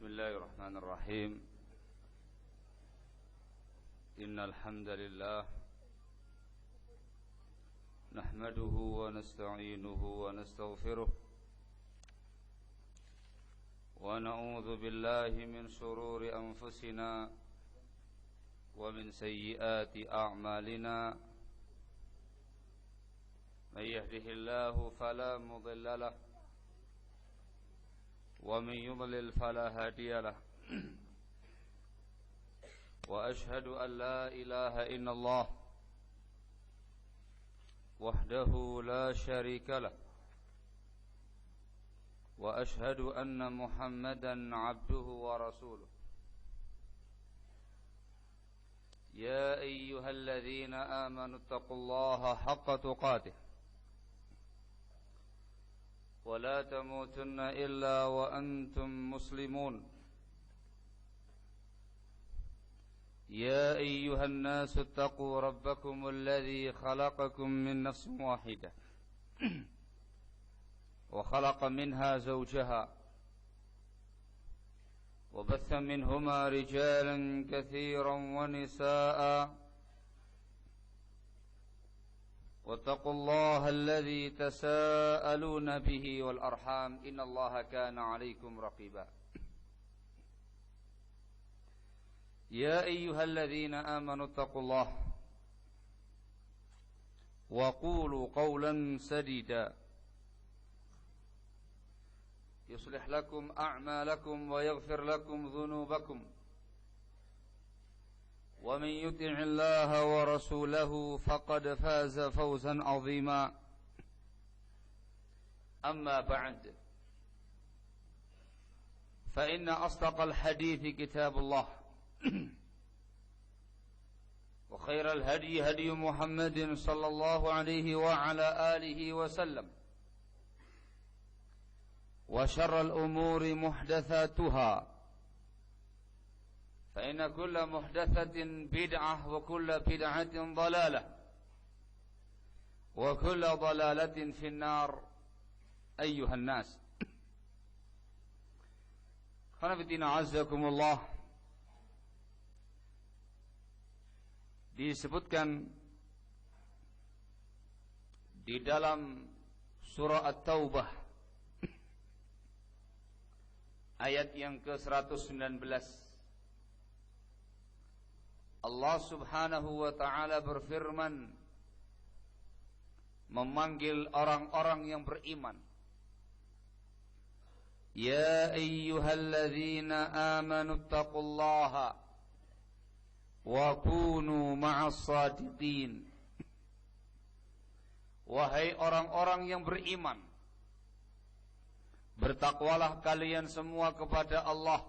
بسم الله الرحمن الرحيم إن الحمد لله نحمده ونستعينه ونستغفره ونعوذ بالله من شرور أنفسنا ومن سيئات أعمالنا من يهده الله فلا مضل له ومن يضلل فلا هادي له وأشهد أن لا إله إلا الله وحده لا شريك له وأشهد أن محمدا عبده ورسوله يا أيها الذين آمنوا اتقوا الله حق تقاته ولا تموتن إلا وأنتم مسلمون يا أيها الناس اتقوا ربكم الذي خلقكم من نفس واحدة وخلق منها زوجها وبث منهما رجالا كثيرا ونساء واتقوا الله الذي تساءلون به والأرحام إن الله كان عليكم رقيبا يا أيها الذين آمنوا اتقوا الله وقولوا قولا سديدا يصلح لكم أعمالكم ويغفر لكم ذنوبكم ومن يطع الله ورسوله فقد فاز فوزا عظيما أما بعد فإن أصدق الحديث كتاب الله وخير الهدي هدي محمد صلى الله عليه وعلى آله وسلم وشر الأمور محدثاتها فإن كل محدثة بدعة وكل بدعة ضلالة وكل ضلالة في النار أيها الناس khanafitina azzakumullah. Disebutkan di dalam surah At-Taubah ayat yang ke-119 Allah subhanahu wa ta'ala berfirman memanggil orang-orang yang beriman. Ya ayyuhalladzina amanu taqullaha wa kunu ma'as sadiqin. Wahai orang-orang yang beriman, bertakwalah kalian semua kepada Allah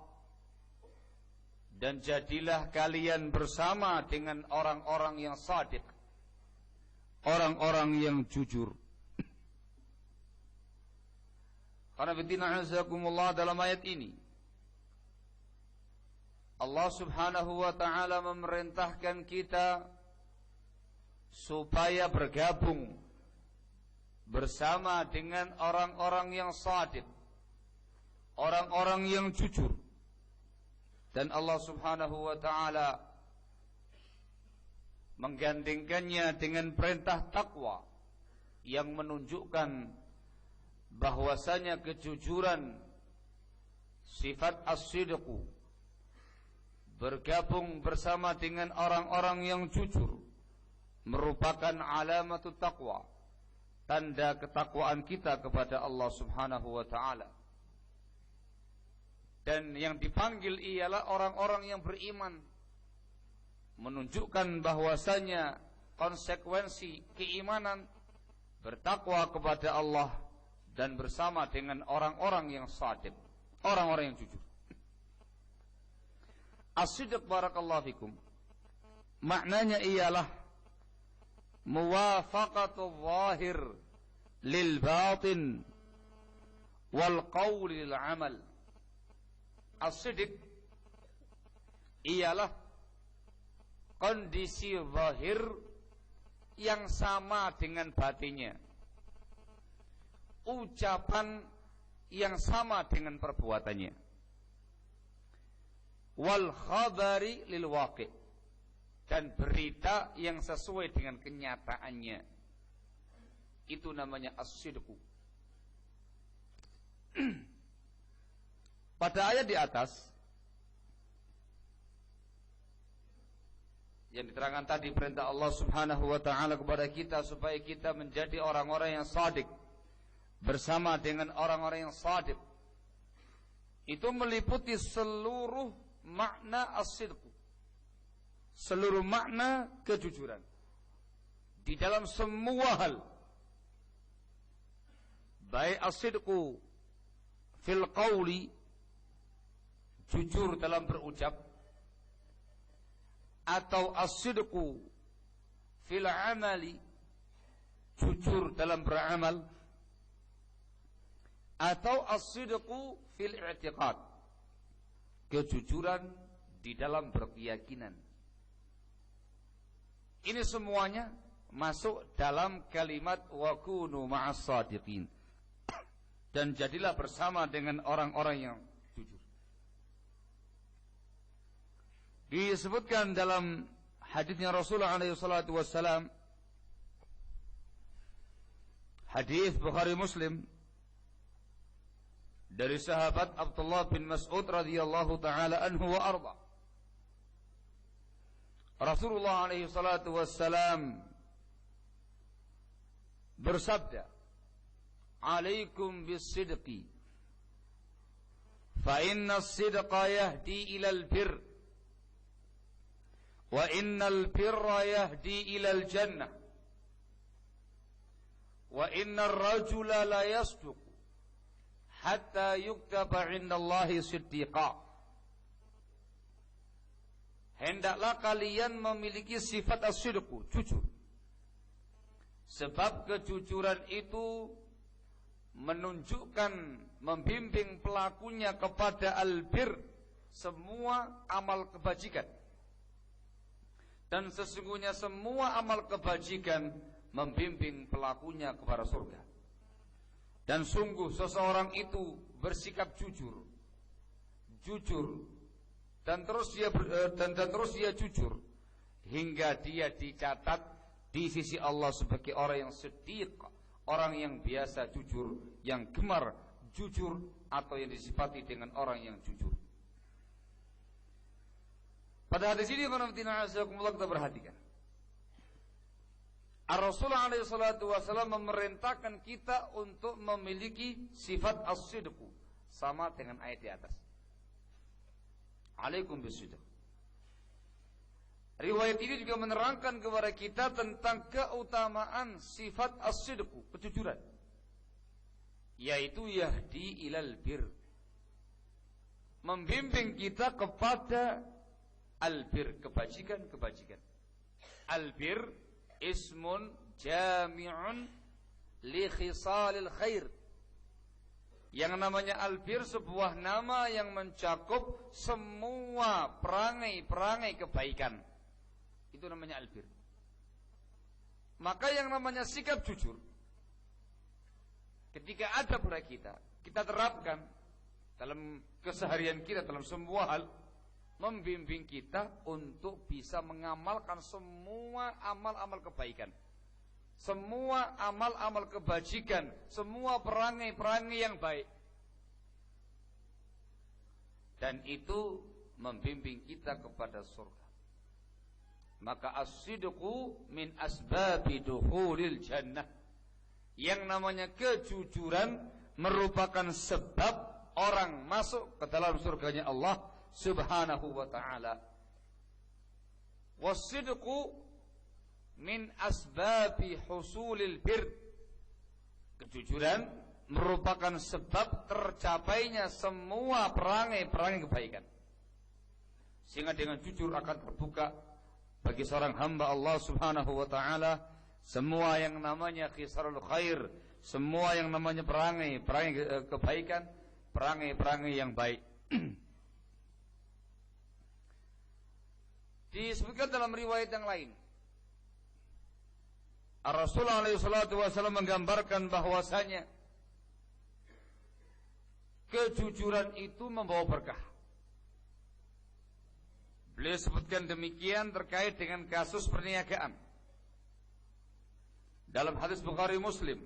dan jadilah kalian bersama dengan orang-orang yang shadiq, orang-orang yang jujur. Karena betina azakumullah, dalam ayat ini Allah subhanahu wa ta'ala memerintahkan kita supaya bergabung bersama dengan orang-orang yang shadiq, orang-orang yang jujur. Dan Allah subhanahu wa ta'ala menggandengkannya dengan perintah takwa yang menunjukkan bahwasanya kejujuran, sifat as-sidqu, bergabung bersama dengan orang-orang yang jujur merupakan alamatut taqwa, tanda ketakwaan kita kepada Allah subhanahu wa ta'ala. Dan yang dipanggil ialah orang-orang yang beriman, menunjukkan bahwasanya konsekuensi keimanan bertakwa kepada Allah dan bersama dengan orang-orang yang shadiq, orang-orang yang jujur. As-sidq barakallahu fikum, maknanya ialah muwafaqatu zahir lil batin wal qawli lil amal. As-sidq ialah kondisi zahir yang sama dengan batinnya, ucapan yang sama dengan perbuatannya. wal khabari lil waqi', dan berita yang sesuai dengan kenyataannya. Itu namanya as-sidqu. Pada ayat di atas yang diterangkan tadi, perintah Allah Subhanahu wa taala kepada kita supaya kita menjadi orang-orang yang shadiq, bersama dengan orang-orang yang shadiq. Itu meliputi seluruh makna as-sidqu, seluruh makna kejujuran di dalam semua hal. Baik as-sidqu fil qawli, jujur dalam berucap, atau as-sidqu fil amali, jujur dalam beramal, atau as-sidqu fil i'tiqad, kejujuran di dalam berkeyakinan. Ini semuanya masuk dalam kalimat wa kunu ma'as shadiqin, dan jadilah bersama dengan orang-orang yang jujur. Disebutkan dalam hadisnya Rasulullah SAW, hadis Bukhari Muslim, dari sahabat Abdullah bin Mas'ud radhiyallahu taala anhu wa arda. Rasulullah SAW bersabda, "Alaikum bis-sidqi, fa inna as-sidqa yahdi ila al-birr, wa innal birra yahdi ila al-jannah, wa innar rajula la yasduq hatta yuktaba 'indallahi siddiqa." Hendaklah kalian memiliki sifat as-sidqu, jujur. Sebab kejujuran itu menunjukkan, membimbing pelakunya kepada albir, semua amal kebajikan. Dan sesungguhnya semua amal kebajikan membimbing pelakunya kepada surga. Dan sungguh seseorang itu bersikap jujur, dan terus dia jujur hingga dia dicatat di sisi Allah sebagai orang yang siddiq, orang yang biasa jujur, yang gemar jujur, atau yang disifati dengan orang yang jujur. Pada hadis ini kita perhatikan, Rasulullah SAW memerintahkan kita untuk memiliki sifat as-sidqu, sama dengan ayat di atas. Alaikum bis-sidq. Riwayat ini juga menerangkan kepada kita tentang keutamaan sifat as-sidqu, kejujuran, yaitu yahdi ilal bir, membimbing kita kepada albir, kebajikan. Albir ismun jami'un li khisalil khair. Yang namanya albir sebuah nama yang mencakup semua perangai-perangai kebaikan. Itu namanya albir. Maka yang namanya sikap jujur, ketika ada pada kita terapkan dalam keseharian kita, dalam semua hal, membimbing kita untuk bisa mengamalkan semua amal-amal kebaikan, semua amal-amal kebajikan, semua perangai-perangai yang baik. Dan itu membimbing kita kepada surga. Maka as-sidqu min asbabi dukhulil jannah. Yang namanya kejujuran merupakan sebab orang masuk ke dalam surganya Allah Subhanahu wa ta'ala. Was-sidqu min asbabi husulil bir. Kejujuran merupakan sebab tercapainya semua perangai-perangai kebaikan. Sehingga dengan jujur akan terbuka bagi seorang hamba Allah Subhanahu wa ta'ala semua yang namanya khisarul khair, semua yang namanya perangai kebaikan, perangai-perangai yang baik. Disebutkan dalam riwayat yang lain, Rasulullah SAW menggambarkan bahwasanya kejujuran itu membawa berkah. Beliau sebutkan demikian terkait dengan kasus perniagaan. Dalam hadis Bukhari Muslim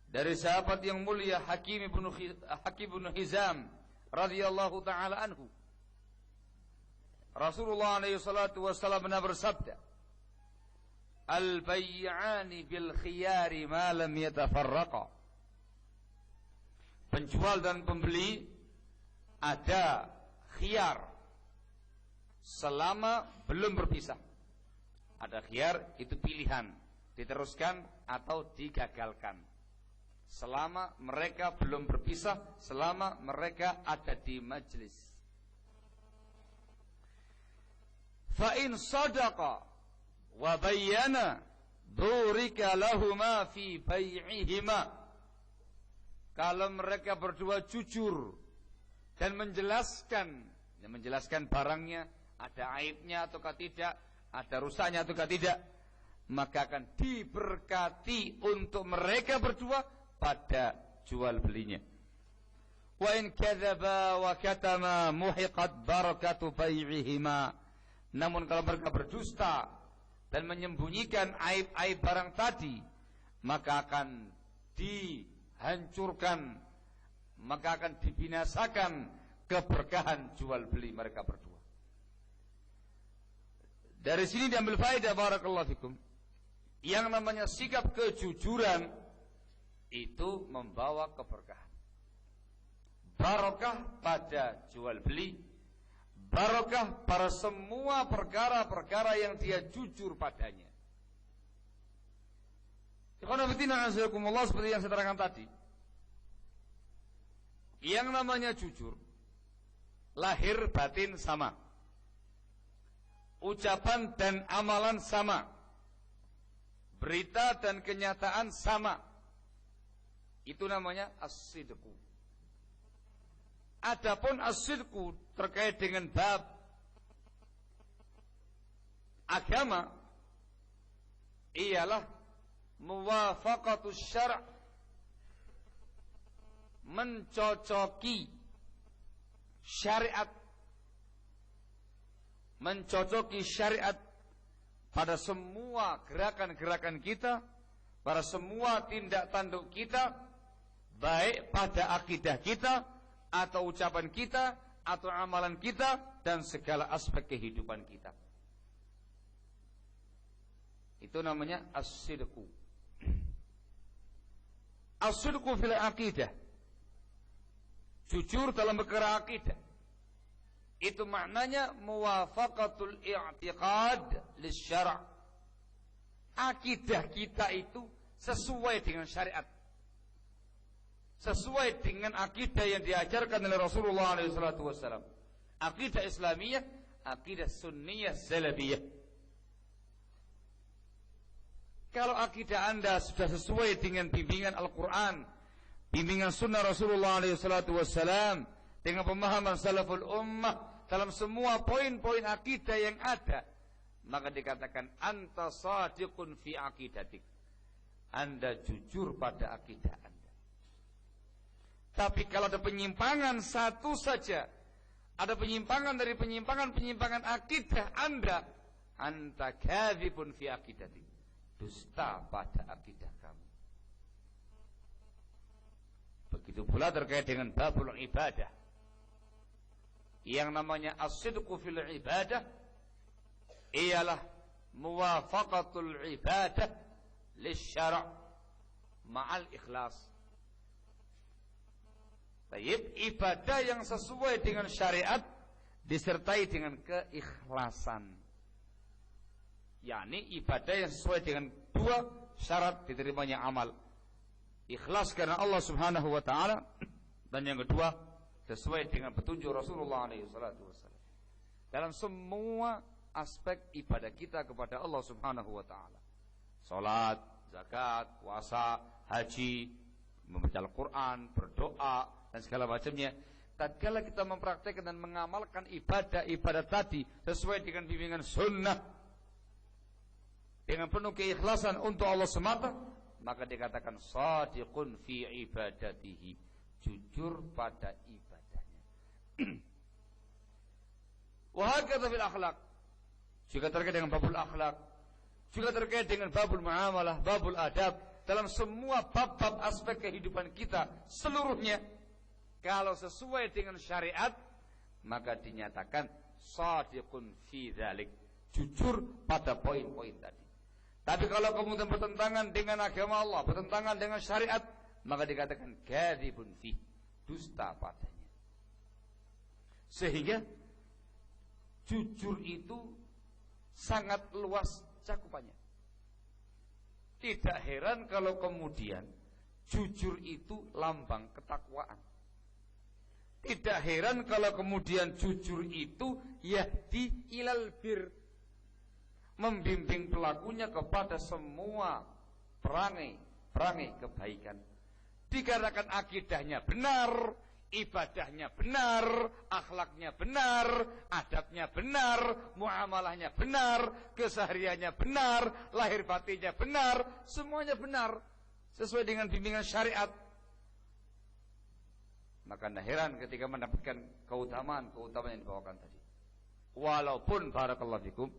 dari sahabat yang mulia Hakim bin Hizam radhiyallahu taala anhu, Rasulullah alaihi salatu wasallam pernah bersabda, "Al-bay'ani bil khiyari ma lam yatafarraqa." Penjual dan pembeli ada khiyar selama belum berpisah. Ada khiyar, itu pilihan, diteruskan atau digagalkan. Selama mereka belum berpisah, selama mereka ada di majlis. Fa in sadaqa wa bayyana burika lahuma fi bai'ihima. Kalau mereka berdua jujur dan menjelaskan barangnya, ada aibnya ataukah tidak, ada rusaknya ataukah tidak, maka akan diberkati untuk mereka berdua pada jual belinya. Wa in kadzaba wa katama muhiqat barakatu bai'ihima. Namun kalau mereka berdusta dan menyembunyikan aib-aib barang tadi, maka akan dihancurkan, maka akan dibinasakan keberkahan jual beli mereka berdua. Dari sini diambil faedah, barakallahu fikum, yang namanya sikap kejujuran itu membawa keberkahan. Barokah pada jual beli, barokah pada semua perkara-perkara yang dia jujur padanya. Ikhwan fillah azakumullah, seperti yang saya terangkan tadi, yang namanya jujur, lahir batin sama, ucapan dan amalan sama, berita dan kenyataan sama. Itu namanya as-sidqu. Adapun as-sidqu terkait dengan bab agama ialah muwafaqatus syara', mencocoki syariat, mencocoki syariat pada semua gerakan-gerakan kita, pada semua tindak tanduk kita, baik pada akidah kita atau ucapan kita atau amalan kita dan segala aspek kehidupan kita. Itu namanya as-sidqu. As-sidqu fil aqidah, jujur dalam perkara akidah. Itu maknanya muwafaqatul i'tiqad lisyara'. Akidah kita itu sesuai dengan syariat, sesuai dengan akidah yang diajarkan oleh Rasulullah SAW. Akidah Islamiyah, akidah Sunniyah Salafiyah. Kalau akidah Anda sudah sesuai dengan bimbingan Al-Quran, bimbingan Sunnah Rasulullah SAW, dengan pemahaman salaful ummah dalam semua poin-poin akidah yang ada, maka dikatakan anta shadiqun fi aqidatik. Anda jujur pada akidah Anda. Tapi kalau ada penyimpangan satu saja, ada penyimpangan dari penyimpangan akidah Anda, anta kadzibun fi aqidatik. Dusta pada akidah kamu. Begitu pula terkait dengan babul ibadah. Yang namanya as-sidqu fil ibadah ialah muwafaqatul ibadah lisyara' ma'al ikhlas. Baik, ibadah yang sesuai dengan syariat disertai dengan keikhlasan. yakni ibadah yang sesuai dengan dua syarat diterimanya amal. Ikhlas karena Allah Subhanahu wa taala, dan yang kedua sesuai dengan petunjuk Rasulullah SAW dalam semua aspek ibadah kita kepada Allah Subhanahu wa taala. Salat, zakat, puasa, haji, membaca Al-Qur'an, berdoa dan segala macamnya. Tatkala kita mempraktikkan dan mengamalkan ibadah tadi sesuai dengan bimbingan sunnah dengan penuh keikhlasan untuk Allah semata, maka dikatakan shadiqun fi ibadatihi, jujur pada ibadahnya. Wa hakadha fil akhlaq. Juga terkait dengan babul akhlak, juga terkait dengan babul muamalah, babul adab, dalam semua bab-bab aspek kehidupan kita seluruhnya, kalau sesuai dengan syariat, maka dinyatakan shadiqun fi dzalik, jujur pada poin-poin tadi. Tapi kalau kemudian bertentangan dengan agama Allah, bertentangan dengan syariat, maka dikatakan kadzibun fi, dusta padanya. Sehingga jujur itu sangat luas cakupannya. Tidak heran kalau kemudian jujur itu lambang ketakwaan. Tidak heran kalau kemudian jujur itu yahdi ilal bir, membimbing pelakunya kepada semua perangai kebaikan. Dikarenakan akidahnya benar, ibadahnya benar, akhlaknya benar, adabnya benar, muamalahnya benar, kesehariannya benar, lahir batinnya benar, semuanya benar sesuai dengan bimbingan syariat. Maka tidak heran ketika mendapatkan keutamaan yang dibawakan tadi. Walaupun barakallahu fikum,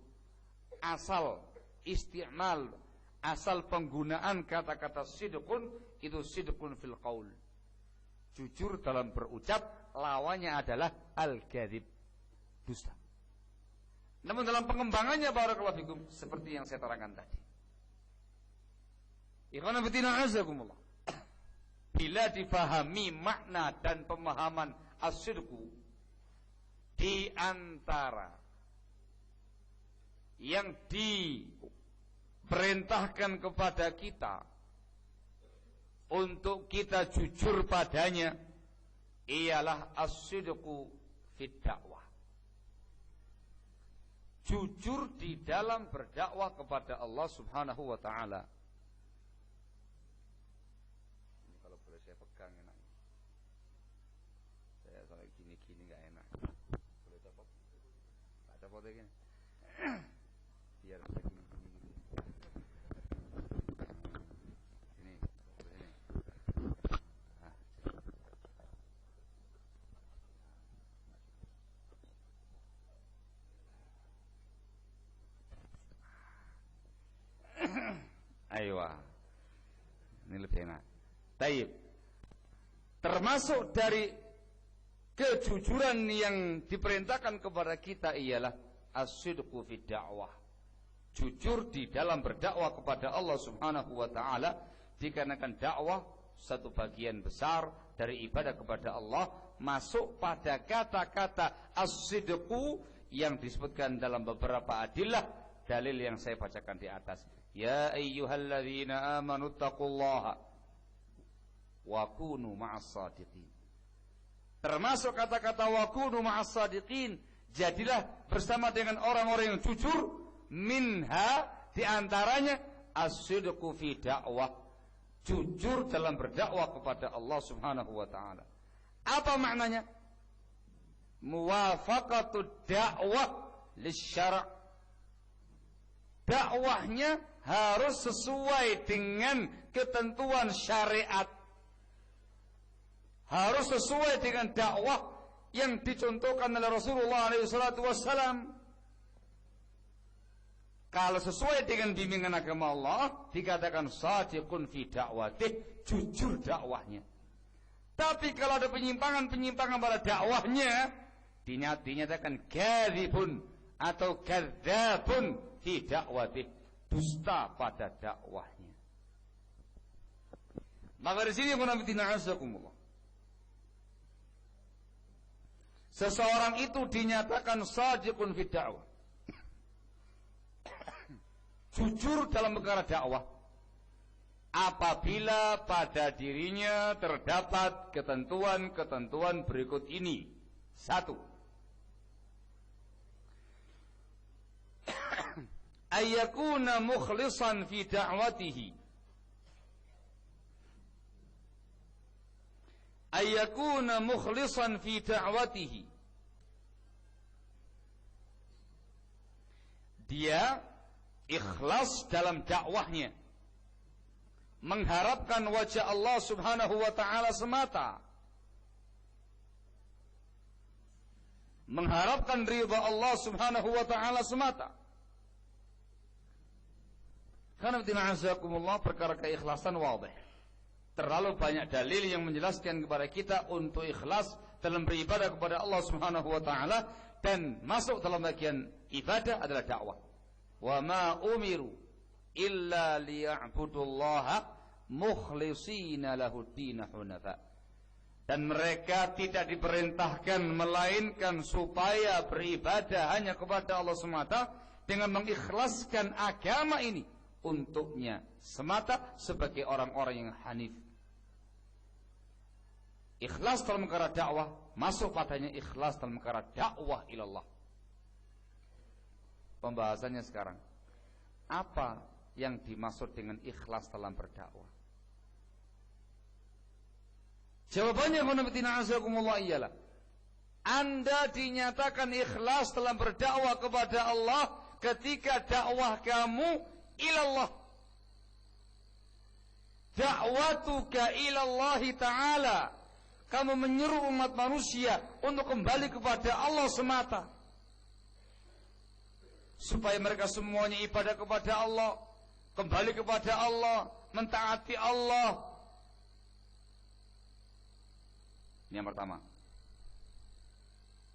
asal isti'mal, asal penggunaan kata-kata sidqun itu sidqun fil qaul, jujur dalam berucap, lawannya adalah al-kadzib, dusta. Namun dalam pengembangannya barakallahu fikum seperti yang saya terangkan tadi. Ikhwana fillah azakumullah. Bila difahami makna dan pemahaman as-sidqu di antara yang diperintahkan kepada kita untuk kita jujur padanya, ialah as-sidqu fid dakwah, jujur di dalam berdakwah kepada Allah Subhanahu wa taala. Ini kalau boleh saya pegang enak. Saya kalau gini-gini enggak enak. Boleh copot? Tak copot lagi. Biar saya gini-gini gitu. Ini, ini. Ayo, ini lebih enak. Taib. Termasuk dari kejujuran yang diperintahkan kepada kita ialah as-sidqu fid da'wah, jujur di dalam berdakwah kepada Allah Subhanahu wa taala, dikarenakan dakwah satu bagian besar dari ibadah kepada Allah masuk pada kata-kata as-sidqu yang disebutkan dalam beberapa adillah dalil yang saya bacakan di atas. Ya ayyuhalladzina amanu taqullaha wa kunu ma'as sadiqin. Termasuk kata-kata wa kunu ma'as sadiqin, jadilah bersama dengan orang-orang yang jujur. Minha, diantaranya as-sidqu fi dakwah, jujur dalam berdakwah kepada Allah Subhanahu wa taala. Apa maknanya? Muwafaqatu dakwah lisyara', dakwahnya harus sesuai dengan ketentuan syariat, harus sesuai dengan dakwah yang dicontohkan oleh Rasulullah SAW. Kalau sesuai dengan bimbingan agama Allah, dikatakan shadiqun fi da'watih, jujur dakwahnya. Tapi kalau ada penyimpangan pada dakwahnya, dinyatakan kadzibun atau kadzabun fi da'watih, dusta pada dakwahnya. Maka di sini munafiqina azakumullah, seseorang itu dinyatakan shadiqun fi da'wah, jujur dalam perkara dakwah, apabila pada dirinya terdapat ketentuan-ketentuan berikut ini. 1. Ayyakuna mukhlisan fi da'watihi, ayyakuna mukhlisan fi da'watihi, dia ikhlas dalam dakwahnya, mengharapkan wajah Allah Subhanahu wa taala semata, mengharapkan ridha Allah Subhanahu wa taala semata. Karena tina'azakumullah perkara keikhlasan wadih. Terlalu banyak dalil yang menjelaskan kepada kita untuk ikhlas dalam beribadah kepada Allah Subhanahu wa taala, dan masuk dalam bagian ibadah adalah dakwah. Wa ma umiru illa liya'budullaha mukhlishina lahud-din hunafa. Dan mereka tidak diperintahkan melainkan supaya beribadah hanya kepada Allah semata dengan mengikhlaskan agama ini untuknya semata sebagai orang-orang yang hanif. Ikhlas dalam perkara dakwah masuk padanya ikhlas dalam perkara dakwah ilallah. Pembahasannya sekarang, apa yang dimaksud dengan ikhlas dalam berdakwah? Jawabannya ialah Anda dinyatakan ikhlas dalam berdakwah kepada Allah ketika dakwah kamu ilallah. Da'watuka ilallahi ta'ala. Kamu menyeru umat manusia untuk kembali kepada Allah semata, supaya mereka semuanya ibadah kepada Allah, kembali kepada Allah, mentaati Allah. Ini yang pertama.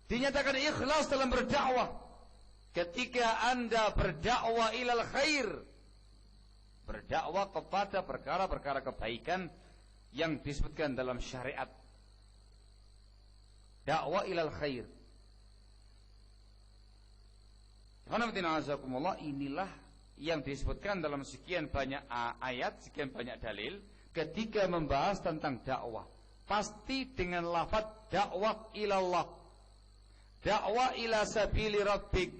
Dinyatakan ikhlas dalam berdakwah ketika Anda berdakwah ilal khair, berdakwah kepada perkara-perkara kebaikan yang disebutkan dalam syariat. Dakwah ilal khair. Inilah yang disebutkan dalam sekian banyak ayat, sekian banyak dalil ketika membahas tentang dakwah. Pasti dengan lafaz dakwah ilallah, dakwah ila sabili rabbik,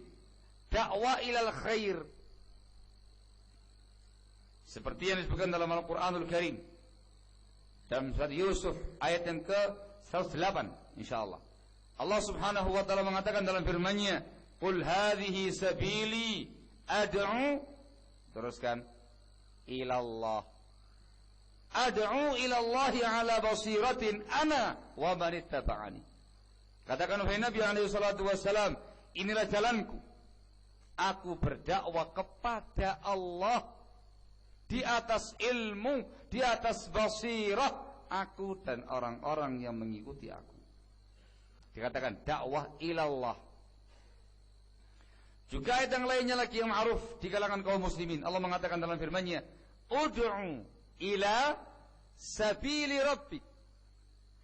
dakwah ilal khair. Seperti yang disebutkan dalam Al-Quranul Karim dalam surat Yusuf ayat yang ke-108 insyaallah. Allah Subhanahu wa taala mengatakan dalam firman-Nya, "Qul hadhihi sabili ad'u," teruskan, ilallah. Ad'u ilallahi ala basiratin ana wa man ittaba'ani. Katakan wahai Nabi alaihi salatu wasalam, inilah jalanku. Aku berdakwah kepada Allah di atas ilmu, di atas basirah, aku dan orang-orang yang mengikuti aku. Dikatakan dakwah ilallah. Juga ayat yang lainnya lagi yang ma'ruf di kalangan kaum muslimin. Allah mengatakan dalam firman-Nya, "Ud'u ila sabili rabbik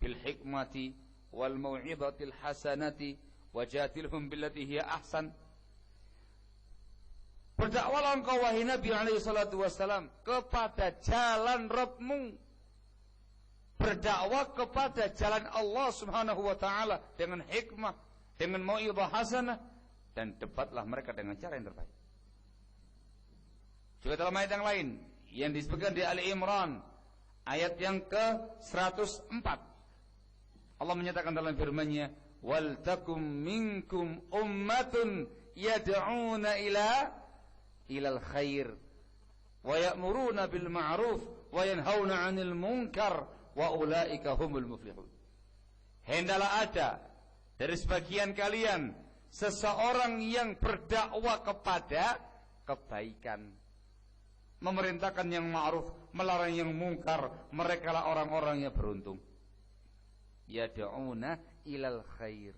bil hikmati wal mau'izatil hasanati wajadilhum billati hiya ahsan." Berdakwahlah engkau wahai Nabi alaihi salatu wasalam kepada jalan Rabbmu. Berdakwah kepada jalan Allah Subhanahu wa taala dengan hikmah, dengan mau'izah hasanah, dan debatlah mereka dengan cara yang terbaik. Juga dalam ayat yang lain yang disebutkan di Ali Imran ayat yang ke-104, Allah menyatakan dalam firman-Nya, "Wal takum minkum ummatun yad'una ilal khair wa ya'muruna bil ma'ruf wa yanhauna 'anil munkar wa ulaika humul muflihun." Hendaklah ada dari sebagian kalian seseorang yang berdakwah kepada kebaikan, memerintahkan yang ma'ruf, melarang yang mungkar. Mereka lah orang-orang yang beruntung. Yad'una ilal khair.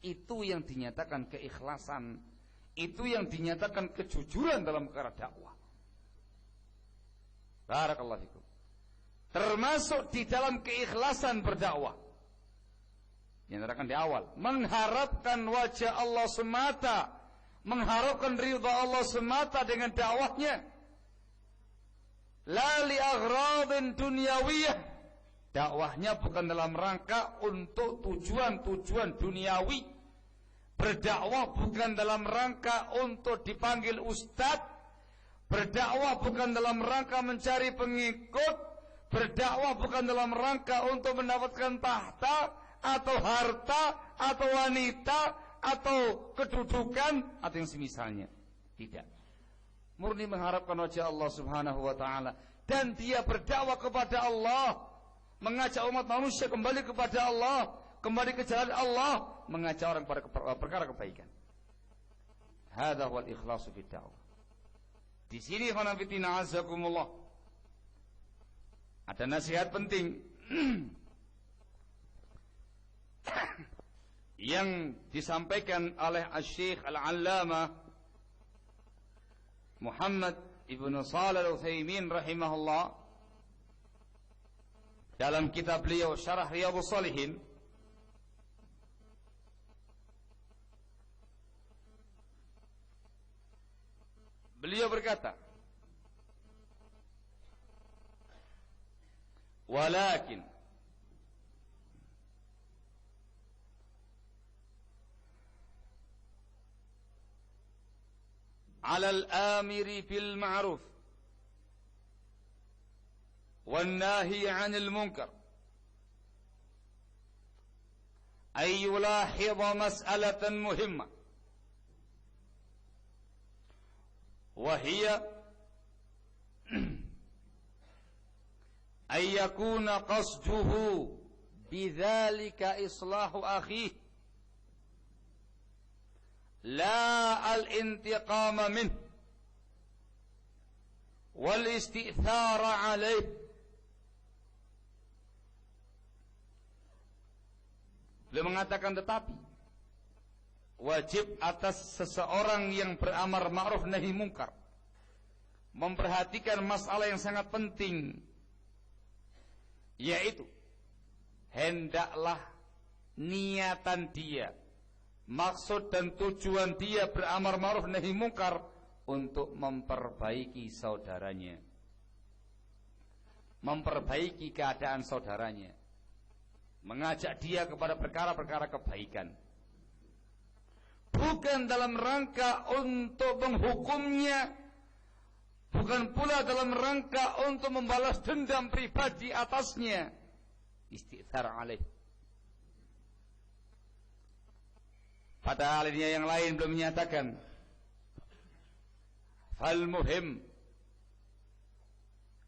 Itu yang dinyatakan keikhlasan, itu yang dinyatakan kejujuran dalam perkara dakwah. Barakallahu fikum. Termasuk di dalam keikhlasan berdakwah, dinyatakan di awal, mengharapkan wajah Allah semata, mengharapkan ridha Allah semata dengan dakwahnya. La li aghradin dunyawiyah. Dakwahnya bukan dalam rangka untuk tujuan-tujuan duniawi. Berdakwah bukan dalam rangka untuk dipanggil ustadz. Berdakwah bukan dalam rangka mencari pengikut. Berdakwah bukan dalam rangka untuk mendapatkan tahta atau harta atau wanita atau kedudukan atau yang semisalnya. Tidak. Murni mengharapkan wajah Allah Subhanahu wa taala, dan dia berdakwah kepada Allah, mengajak umat manusia kembali kepada Allah, kembali ke jalan Allah, mengajak orang pada perkara kebaikan. Hadza wal ikhlasu fid da'wah. Di sini khonafidina azakumullah, ada nasihat penting yang disampaikan oleh Asy-Syaikh Al-Allamah Muhammad Ibnu Shalih Al-Utsaimin rahimahullah dalam kitab beliau Syarah Riyadhus Shalihin. Beliau berkata, walakin على الآمر بالمعروف والناهي عن المنكر أن يلاحظ مسألة مهمة، وهي أن يكون قصده بذلك إصلاح أخيه لا الانتقام منه والاستئثار عليه. Beliau mengatakan, tetapi wajib atas seseorang yang beramar ma'ruf nahi mungkar memperhatikan masalah yang sangat penting, yaitu hendaklah niatan dia, maksud dan tujuan dia beramar ma'ruf nahi mungkar untuk memperbaiki saudaranya, memperbaiki keadaan saudaranya, mengajak dia kepada perkara-perkara kebaikan, bukan dalam rangka untuk menghukumnya, bukan pula dalam rangka untuk membalas dendam pribadi atasnya, istighfar alaih. Pada alinea yang lain belum menyatakan, fal muhim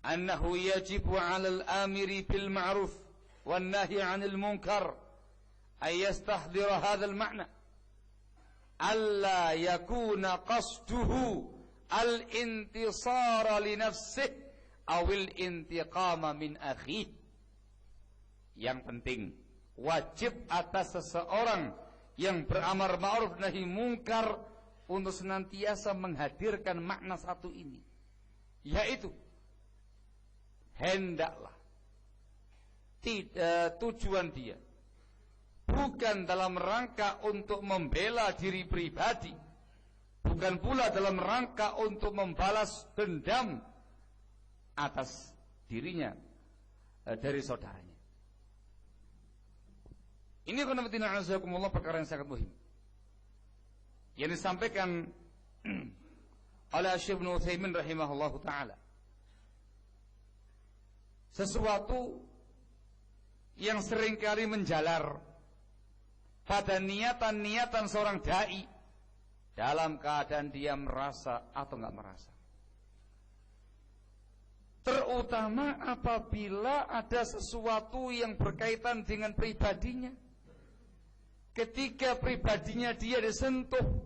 annahu yajibu 'alal amiri bil ma'ruf wan nahyi 'anil munkar ay yastahdira hadzal ma'na alla yakuna qasduhu al intisara li nafsihi aw al intiqama min akhihi. Yang penting wajib atas seseorang yang beramar ma'ruf nahi mungkar untuk senantiasa menghadirkan makna satu ini, yaitu hendaklah tujuan dia bukan dalam rangka untuk membela diri pribadi, bukan pula dalam rangka untuk membalas dendam atas dirinya dari saudaranya. Ini khonafidina azakumullah perkara yang sangat muhim yang disampaikan oleh Syekh Ibnu Utsaimin rahimahullahu taala. Sesuatu yang seringkali menjalar pada niatan-niatan seorang dai dalam keadaan dia merasa atau enggak merasa. Terutama apabila ada sesuatu yang berkaitan dengan pribadinya. Ketika pribadinya dia disentuh,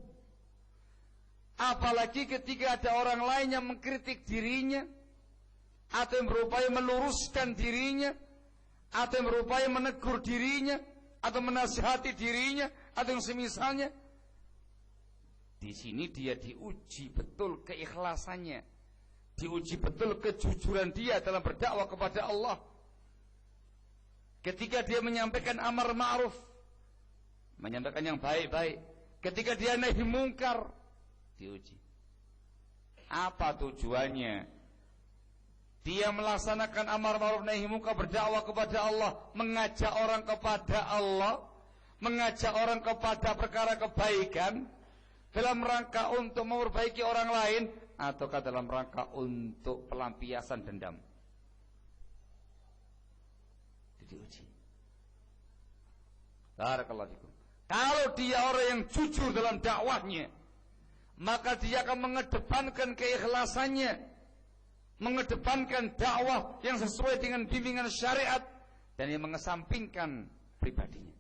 apalagi ketika ada orang lain yang mengkritik dirinya, atau yang berupaya meluruskan dirinya, atau yang berupaya menegur dirinya, atau menasihati dirinya, atau yang semisalnya. Di sini dia diuji betul keikhlasannya, diuji betul kejujuran dia dalam berdakwah kepada Allah. Ketika dia menyampaikan amar ma'ruf, menyampaikan yang baik-baik, ketika dia nahi mungkar, diuji. Apa tujuannya? Dia melaksanakan amar ma'ruf nahi mungkar, berdakwah kepada Allah, mengajak orang kepada Allah, mengajak orang kepada perkara kebaikan, dalam rangka untuk memperbaiki orang lain, ataukah dalam rangka untuk pelampiasan dendam? Itu diuji. Barakallahu fikum. Kalau dia orang yang jujur dalam dakwahnya, maka dia akan mengedepankan keikhlasannya, mengedepankan dakwah yang sesuai dengan bimbingan syariat, dan yang mengesampingkan pribadinya.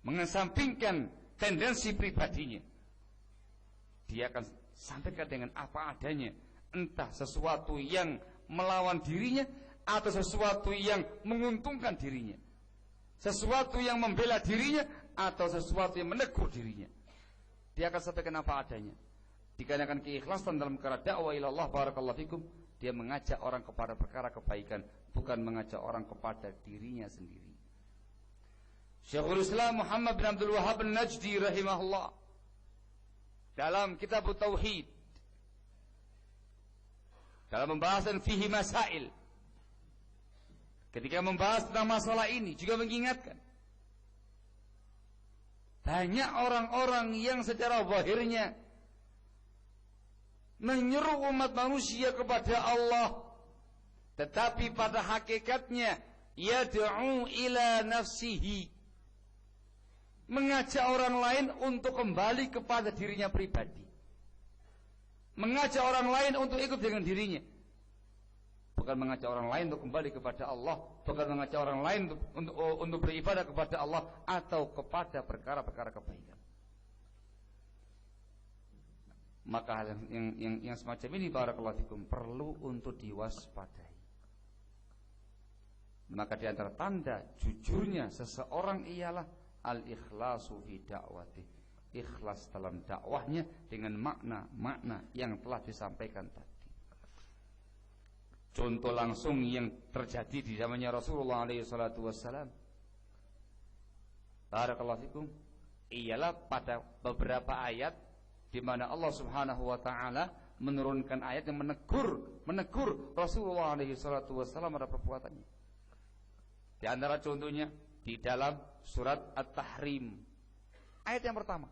mengesampingkan tendensi pribadinya. Dia akan sampaikan dengan apa adanya, entah sesuatu yang melawan dirinya atau sesuatu yang menguntungkan dirinya, sesuatu yang membela dirinya atau sesuatu yang menegur dirinya. Dia akan sampaikan apa adanya. Dikarenakan keikhlasan dalam perkara dakwah ila Allah, barakallahu fikum, dia mengajak orang kepada perkara kebaikan, bukan mengajak orang kepada dirinya sendiri. Syekhul Islam Muhammad bin Abdul Wahhab An-Najdi rahimahullah dalam kitab Tauhid, dalam pembahasan fihi masail, ketika membahas tentang masalah ini juga mengingatkan banyak orang-orang yang secara zahirnya menyuruh umat manusia kepada Allah, tetapi pada hakikatnya yad'u ila nafsihi, mengajak orang lain untuk kembali kepada dirinya pribadi, mengajak orang lain untuk ikut dengan dirinya, bukan mengajak orang lain untuk kembali kepada Allah, bukan mengajak orang lain untuk beribadah kepada Allah atau kepada perkara-perkara kebaikan. Maka hal yang semacam ini, barakallahu fikum, perlu untuk diwaspadai. Maka di antara tanda jujurnya seseorang ialah al-ikhlasu fi da'wati, ikhlas dalam dakwahnya dengan makna-makna yang telah disampaikan tadi. Contoh langsung yang terjadi di zamannya Rasulullah alaihi salatu wassalam, barakallahu fikum, ialah pada beberapa ayat di mana Allah Subhanahu wa taala menurunkan ayat yang menegur Rasulullah alaihi salatu wassalam pada perbuatannya. Di antara contohnya di dalam surat At-Tahrim, ayat yang pertama,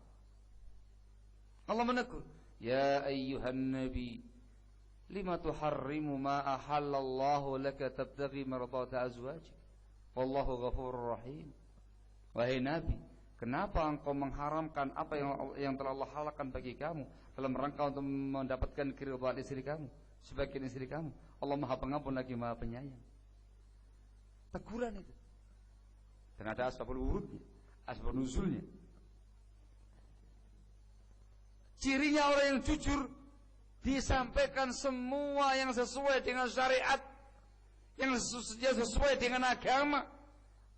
Allah menegur, ya ayyuhan nabi lima tuharrimu ma ahallallahu laka tabtaghi mardata azwajik wallahu ghafurur rahim. Wahai nabi, kenapa engkau mengharamkan apa yang telah Allah halalkan bagi kamu dalam rangka untuk mendapatkan keridhaan istri kamu, sebagian istri kamu? Allah Maha Pengampun lagi Maha Penyayang. Teguran itu. Dan ada asbabul wurudnya, asbab nuzulnya. Cirinya orang yang jujur, disampaikan semua yang sesuai dengan syariat, yang sesuai dengan agama,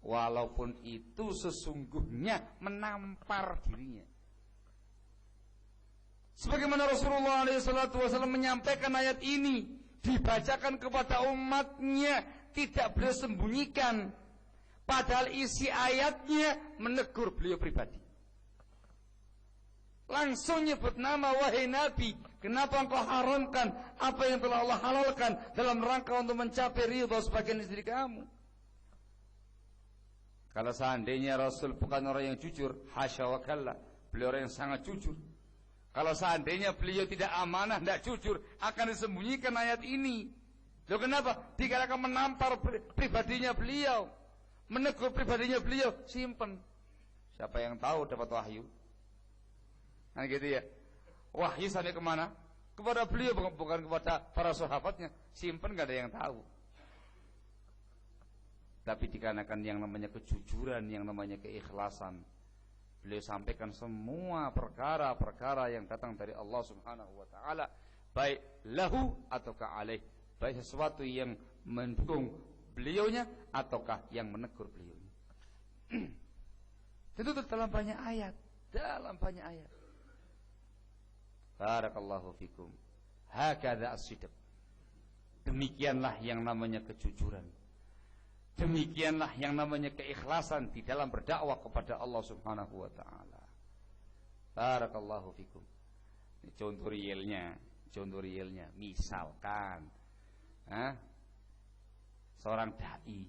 walaupun itu sesungguhnya menampar dirinya. Sebagaimana Rasulullah SAW menyampaikan ayat ini, dibacakan kepada umatnya, tidak beliau sembunyikan, padahal isi ayatnya menegur beliau pribadi. Langsung nyebut nama, wahai Nabi, kenapa engkau haramkan apa yang telah Allah halalkan dalam rangka untuk mencapai ridha sebagian istri kamu? Kalau seandainya Rasul bukan orang yang jujur, hasya wa kalla, beliau orang yang sangat jujur. Kalau seandainya beliau tidak amanah, tidak jujur, akan disembunyikan ayat ini. Loh kenapa? Dikarenakan menampar pribadinya beliau, menegur pribadinya beliau, simpen. Siapa yang tahu dapat wahyu? Kan gitu ya. Wahyu sampai kemana? Kepada beliau, bukan kepada para sahabatnya. Simpen gak ada yang tahu. Tapi dikarenakan yang namanya kejujuran, yang namanya keikhlasan, beliau sampaikan semua perkara-perkara yang datang dari Allah Subhanahu wa taala, baik lahu ataukah alaih, baik sesuatu yang mendukung beliaunya ataukah yang menegur beliaunya. Tentu dalam banyak ayat, Barakallahu fikum. Hakadha as-sidq. Demikianlah yang namanya kejujuran. Demikianlah yang namanya keikhlasan di dalam berdakwah kepada Allah Subhanahu wa taala. Barakallahu fikum. Ini contoh realnya. Misalkan seorang dai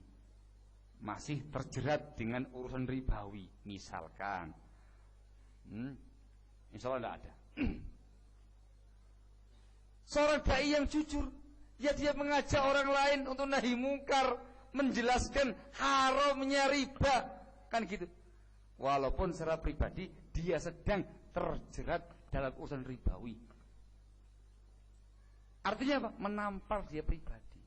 masih terjerat dengan urusan ribawi, misalkan. Insya Allah tidak ada. Seorang dai yang jujur, ya dia mengajak orang lain untuk nahi mungkar, menjelaskan haramnya riba, kan gitu. Walaupun secara pribadi dia sedang terjerat dalam urusan ribawi. Artinya apa? Menampar dia pribadi.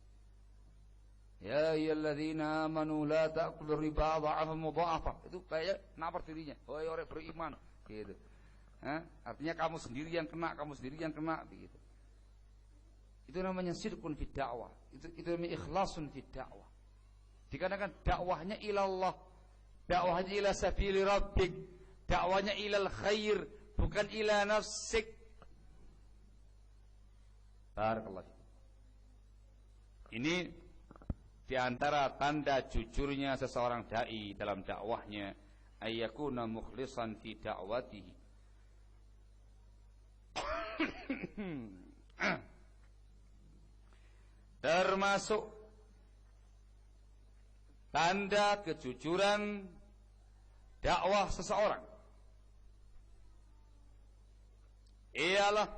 Ya ayyuhalladzina amanu la ta'kulu riba dha'afan mudha'afa. Itu kayak napar dirinya. Wahai orang beriman, gitu. Artinya kamu sendiri yang kena, begitu. Itu namanya sidqun fid dakwah. Itu namanya ikhlasun fid dakwah. Dikarenakan dakwahnya ilallah, dakwahnya ila sabili rabbik, dakwahnya ilal khair, bukan ila nafsik. Barakallahu. Ini di antara tanda jujurnya seseorang dai dalam dakwahnya, ayyakuna mukhlishan fi da'watihi. Termasuk tanda kejujuran dakwah seseorang ialah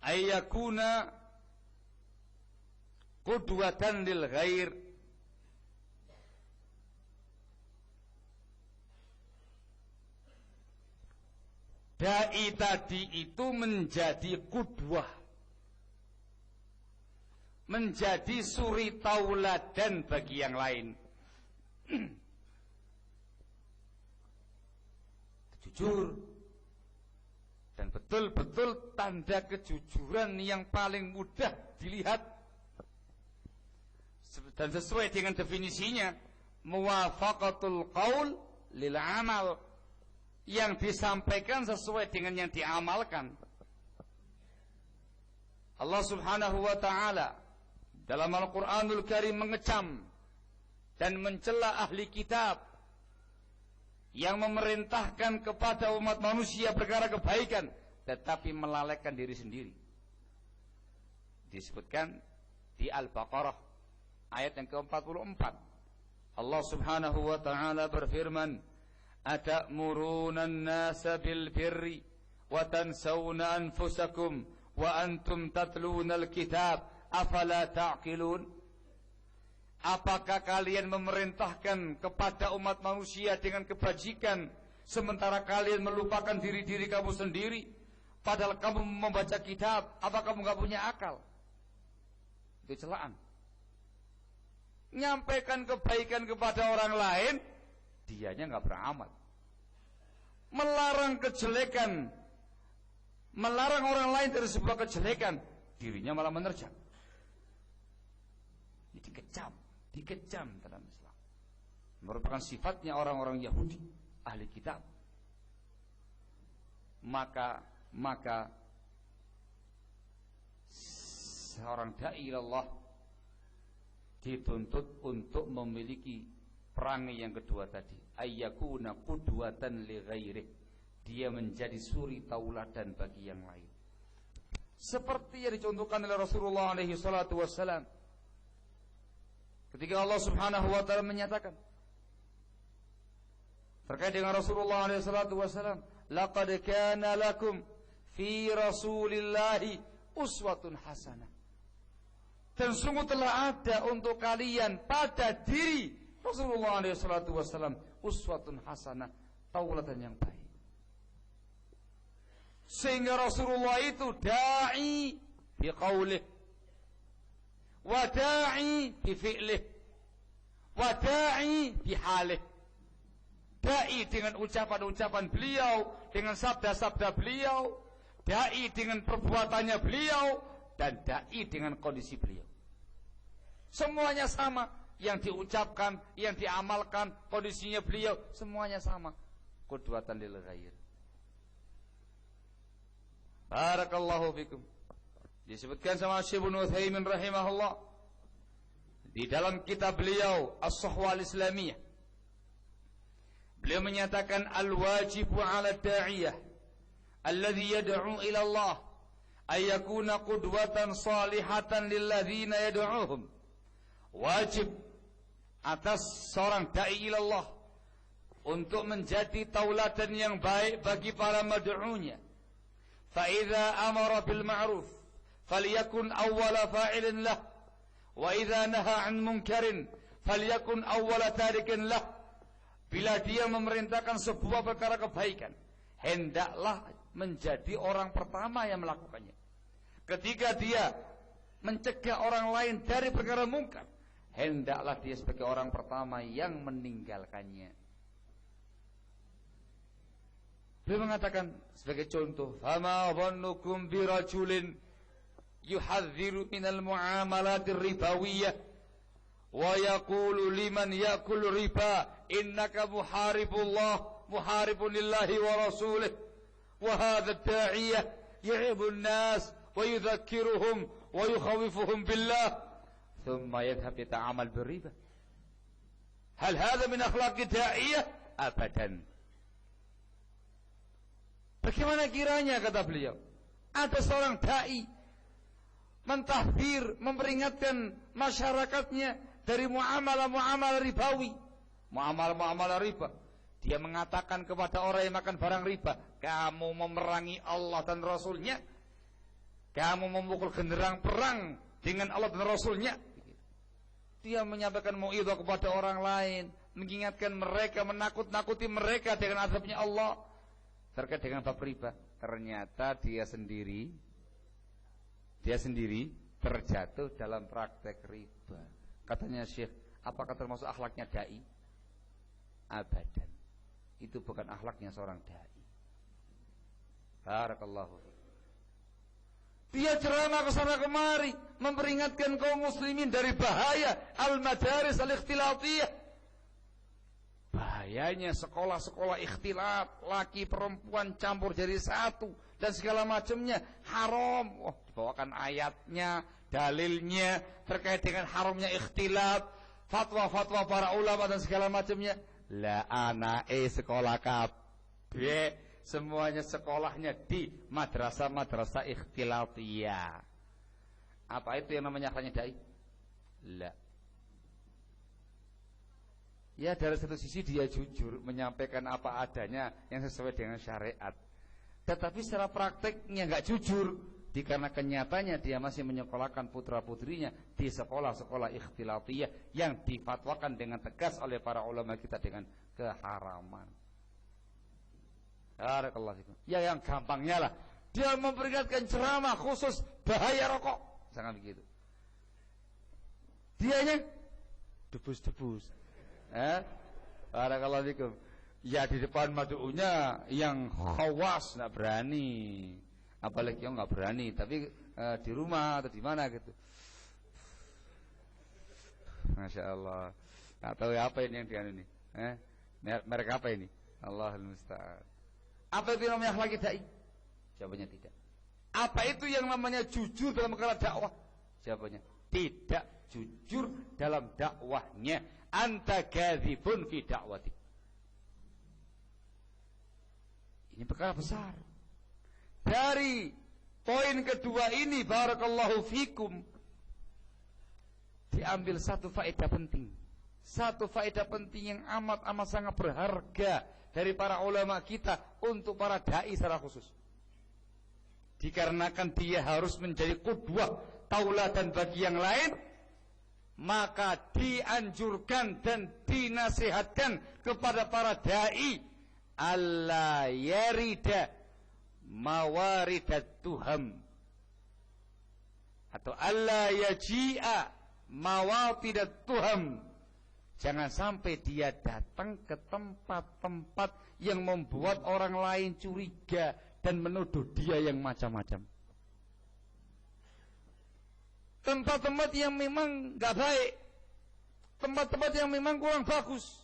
ayyakuna qudwatan lil ghair, dai tadi itu menjadi qudwah, menjadi suri tauladan bagi yang lain. Jujur. Dan betul-betul tanda kejujuran yang paling mudah dilihat dan sesuai dengan definisinya, muwafaqatul qaul lil amal, yang disampaikan sesuai dengan yang diamalkan. Allah Subhanahu wa taala dalam Al-Qur'anul Karim mengecam dan mencela ahli kitab yang memerintahkan kepada umat manusia perkara kebaikan tetapi melalaikan diri sendiri. Disebutkan di Al-Baqarah ayat yang ke-44. Allah Subhanahu wa taala berfirman, "Atamuruna an-nasa bil birri wa tansawna anfusakum wa antum tatluna al-kitab afala ta'qilun?" Apakah kalian memerintahkan kepada umat manusia dengan kebajikan sementara kalian melupakan diri-diri kamu sendiri, padahal kamu membaca kitab? Apa kamu gak punya akal? Itu celaan. Nyampaikan kebaikan kepada orang lain, dianya gak beramal. Melarang kejelekan, melarang orang lain dari sebuah kejelekan, dirinya malah menerjang. Ini dikecam dalam Islam. Merupakan sifatnya orang-orang Yahudi, ahli kitab. Maka seorang dai Allah dituntut untuk memiliki perangai yang kedua tadi, ayyakuna qudwatan li ghairihi. Dia menjadi suri tauladan bagi yang lain. Seperti yang dicontohkan oleh Rasulullah alaihi salatu wassalam ketika Allah Subhanahu wa taala menyatakan terkait dengan Rasulullah alaihi salatu wasallam, laqad kana lakum fi Rasulillahi uswatun hasanah. Dan sungguh telah ada untuk kalian pada diri Rasulullah alaihi salatu wasallam uswatun hasanah, tauladan yang baik. Sehingga Rasulullah itu dai bi qaulih, wada'i bi fi'lih, wada'i bi halih. Dai dengan ucapan-ucapan beliau, dengan sabda-sabda beliau, dai dengan perbuatannya beliau, dan dai dengan kondisi beliau. Semuanya sama, yang diucapkan, yang diamalkan, kondisinya beliau, semuanya sama. Qudwatan lil ghair. Barakallahu fikum. Disebutkan sama Syekh Ibnu Utsaimin rahimahullah di dalam kitab beliau As-Sahwa Al-Islamiyah. Beliau menyatakan al-wajibu 'ala ad-da'iyah alladhi yad'u ila Allah ay yakuna qudwatan salihatan lil ladzina yad'uhum. Wajib atas seorang dai ila Allah untuk menjadi tauladan yang baik bagi para mad'unya. Fa idza amara bil ma'ruf falyakun awwala fa'ilin lah, wa idza naha 'an munkarin falyakun awwala tarikin lah. Bila dia memerintahkan sebuah perkara kebaikan, hendaklah menjadi orang pertama yang melakukannya. Ketika dia mencegah orang lain dari perkara mungkar, hendaklah dia sebagai orang pertama yang meninggalkannya. Beliau mengatakan sebagai contoh, "Fama dhannukum bi rajulin yuhadziru minal muamalatir ribawiyyah wa yaqulu liman ya'kul riba innaka muharibullah muharibun lillahi wa rasulih wa hadha ad-da'iyah ya'ibu an-nas wa yudhakkiruhum wa yukhawifuhum billah thumma yadhhab yata'amal bir-riba." Hal hadha min akhlaqi da'iyah? Abadan. Bagaimana kiranya, kata beliau, ada seorang dai mentahdir, memperingatkan masyarakatnya dari muamalah-muamalah ribawi, muamalah-muamalah riba. Dia mengatakan kepada orang yang makan barang riba, kamu memerangi Allah dan Rasulnya, kamu memukul genderang perang dengan Allah dan Rasulnya. Dia menyampaikan mau'idhah kepada orang lain, mengingatkan mereka, menakut-nakuti mereka dengan azabnya Allah terkait dengan bab riba. Ternyata dia sendiri terjatuh dalam praktek riba. Katanya Syekh, apakah termasuk akhlaknya dai? Abadan. Itu bukan akhlaknya seorang dai. Barakallahu. Dia ceramah ke sana kemari, memperingatkan kaum muslimin dari bahaya al-madaris al-ikhtilatiyah. Bahayanya sekolah-sekolah ikhtilat, laki perempuan campur jadi satu dan segala macamnya haram. Wah, dibawakan ayatnya, dalilnya terkait dengan haramnya ikhtilat, fatwa-fatwa para ulama dan segala macamnya. La anae sekolah kabeh, semuanya sekolahnya di madrasah-madrasah ikhtilatiyah. Apa itu yang namanya akhlaknya dai? La. Ya, dari satu sisi dia jujur menyampaikan apa adanya yang sesuai dengan syariat. Tetapi secara prakteknya nggak jujur, dikarenakan nyatanya dia masih menyekolahkan putra-putrinya di sekolah-sekolah ikhtilatiyah yang difatwakan dengan tegas oleh para ulama kita dengan keharaman. Ya, yang gampangnya lah, dia memperingatkan ceramah khusus bahaya rokok, jangan begitu. Dianya debus-debus. Barakallahu fikum. Ya, di depan mad'unya yang khawas nggak berani, apalagi yang nggak berani, tapi di rumah atau di mana gitu. Masya Allah. Nggak tahu apa ini yang dia ini. Merek apa ini? Allahul musta'an. Apa itu namanya akhlak dai? Jawabannya tidak. Apa itu yang namanya jujur dalam perkara dakwah? Jawabannya tidak jujur dalam dakwahnya. Anta kadzibun fi da'wati. Ini perkara besar. Dari poin kedua ini, barakallahu fikum, diambil satu faedah penting. Satu faedah penting yang amat sangat berharga dari para ulama kita untuk para dai secara khusus. Dikarenakan dia harus menjadi qudwah, tauladan bagi yang lain, maka dianjurkan dan dinasihatkan kepada para dai alla yarida mawaridat tuham, atau alla yaji'a mawatidat tuham. Jangan sampai dia datang ke tempat-tempat yang membuat orang lain curiga dan menuduh dia yang macam-macam. Tempat-tempat yang memang gak baik, tempat-tempat yang memang kurang bagus.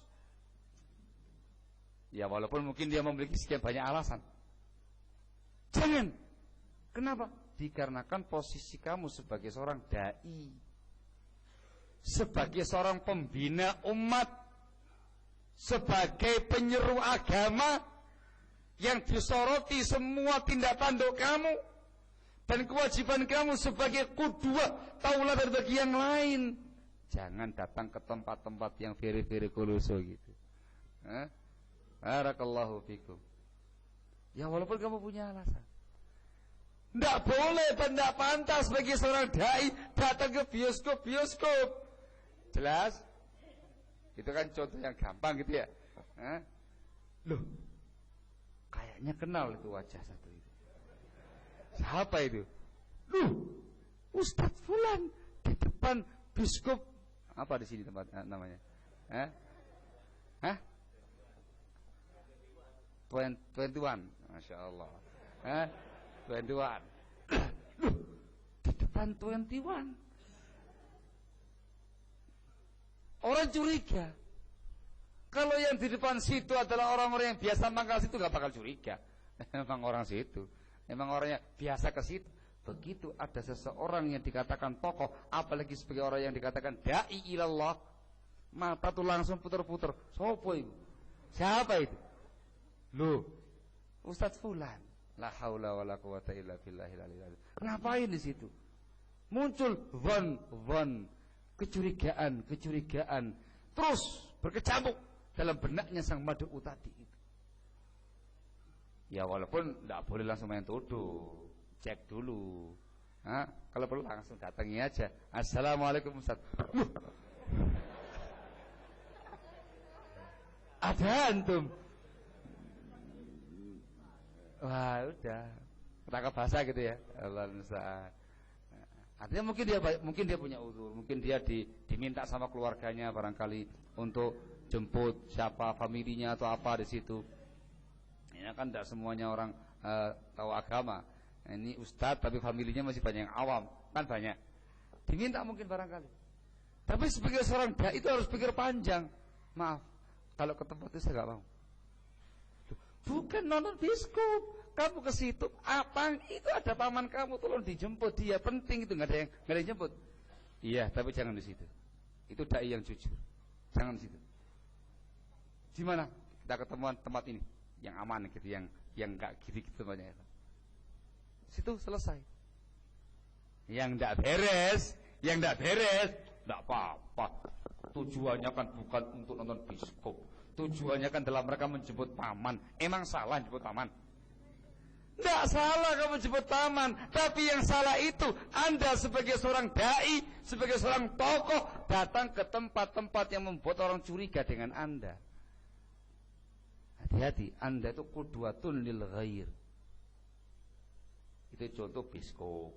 Ya, walaupun mungkin dia memiliki sekian banyak alasan. Jangan. Kenapa? Dikarenakan posisi kamu sebagai seorang dai, sebagai seorang pembina umat, sebagai penyeru agama, yang disoroti semua tindak tanduk kamu dan kewajiban kamu sebagai qudwah, tauladan bagi yang lain. Jangan datang ke tempat-tempat yang very kuluso gitu. Barakallahu fikum. Ya, walaupun kamu punya alasan, tidak boleh dan tidak pantas bagi seorang dai datang ke bioskop. Jelas? Itu kan contoh yang gampang gitu ya. Loh, kayak Kayaknya kenal itu wajah satu itu. Siapa itu? Loh, Ustadz Fulan di depan biskup apa di sini tempat namanya? Hah? 21. Masya Allah. 21. Loh, di depan 21. Orang curiga. Kalau yang di depan situ adalah orang-orang yang biasa mangkal situ, gak bakal curiga. Memang orang situ, memang orangnya biasa ke situ. Begitu ada seseorang yang dikatakan tokoh, apalagi sebagai orang yang dikatakan da'i ilallah, mata tuh langsung putar-putar. Siapa itu? Loh, Ustadz Fulan. La haula wala quwata illa billahil aliyil azim. Ngapain di situ? Muncul von kecurigaan, terus berkecamuk dalam benaknya sang mad'u tadi itu. Ya walaupun tidak boleh langsung main tuduh, cek dulu. Kalau perlu langsung datangi aja. Assalamualaikum Ustaz. Ada antum? Wah udah, ketangkap bahasa gitu ya. Allah musta'an. Artinya mungkin dia punya uzur, mungkin dia diminta sama keluarganya barangkali untuk jemput siapa familinya atau apa di situ. Ini kan tidak semuanya orang tahu agama. Ini ustadz tapi familinya masih banyak yang awam, kan banyak. Diminta mungkin barangkali. Tapi sebagai seorang dai itu harus pikir panjang. Maaf, kalau ke tempat itu saya nggak mau. Bukan nonton biskup. Kamu ke situ, apa itu ada paman kamu, tolong dijemput dia, penting itu, nggak ada yang jemput. Iya, tapi jangan di situ. Itu dai yang jujur. Jangan di situ. Di mana kita ketemuan tempat ini yang aman gitu, yang nggak gitu tempatnya itu. Situ selesai. Yang nggak beres, nggak apa-apa. Tujuannya kan bukan untuk nonton biskup. Tujuannya kan dalam mereka menjemput paman. Emang salah jemput paman? Tidak salah kamu jemput paman, tapi yang salah itu Anda sebagai seorang dai, sebagai seorang tokoh datang ke tempat-tempat yang membuat orang curiga dengan Anda. Hati-hati, Anda itu qudwatun lil ghair. Itu contoh biskup.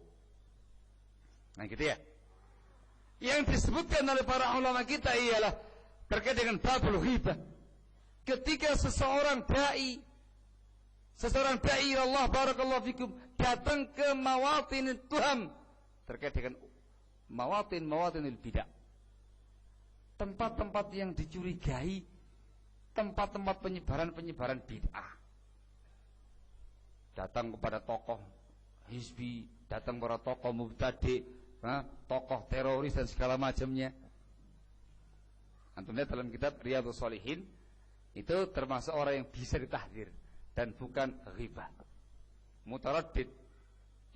Nah gitu ya. Yang disebutkan oleh para ulama kita ialah terkait dengan babul ghibah. Ketika seseorang dai Allah barakallahu fikum datang ke mawatin tuham terkait dengan mawatinil bidah, tempat-tempat yang dicurigai, tempat-tempat penyebaran bid'ah. Datang kepada tokoh hizbi, datang kepada tokoh mubtadi', tokoh teroris dan segala macamnya. Antum lihat dalam kitab Riyadhus Shalihin itu termasuk orang yang bisa ditahdir dan bukan ghibah. Mutaraddid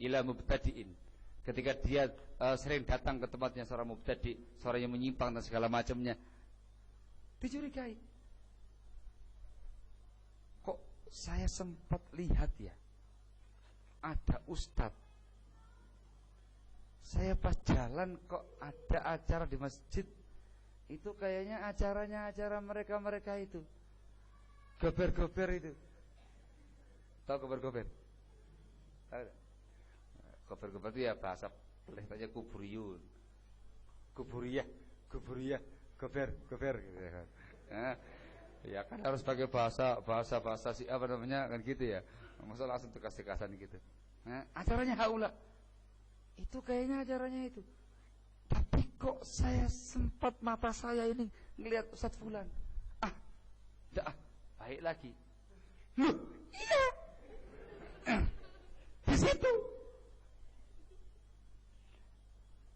ila mubtadi'in. Ketika dia sering datang ke tempatnya seorang mubtadi', seorang yang menyimpang dan segala macamnya, dicurigai. Kok saya sempat lihat ya, ada ustadz. Saya pas jalan kok ada acara di masjid. Itu kayaknya acara mereka itu. Gober-gober itu. Tahu gober-gober? Tahu tak? Gober-gober itu ya bahasa pelihnya kuburiyun. Kuburiyah, gober gitu ya kan. Ya kan harus pakai bahasa sih apa namanya kan gitu ya. Masa langsung tegas-tegasan gitu. Acaranya haula. Itu kayaknya acaranya itu. Tapi kok saya sempat mata saya ini ngelihat Ustadz Fulan. Baik lagi. Loh, iya. Di situ.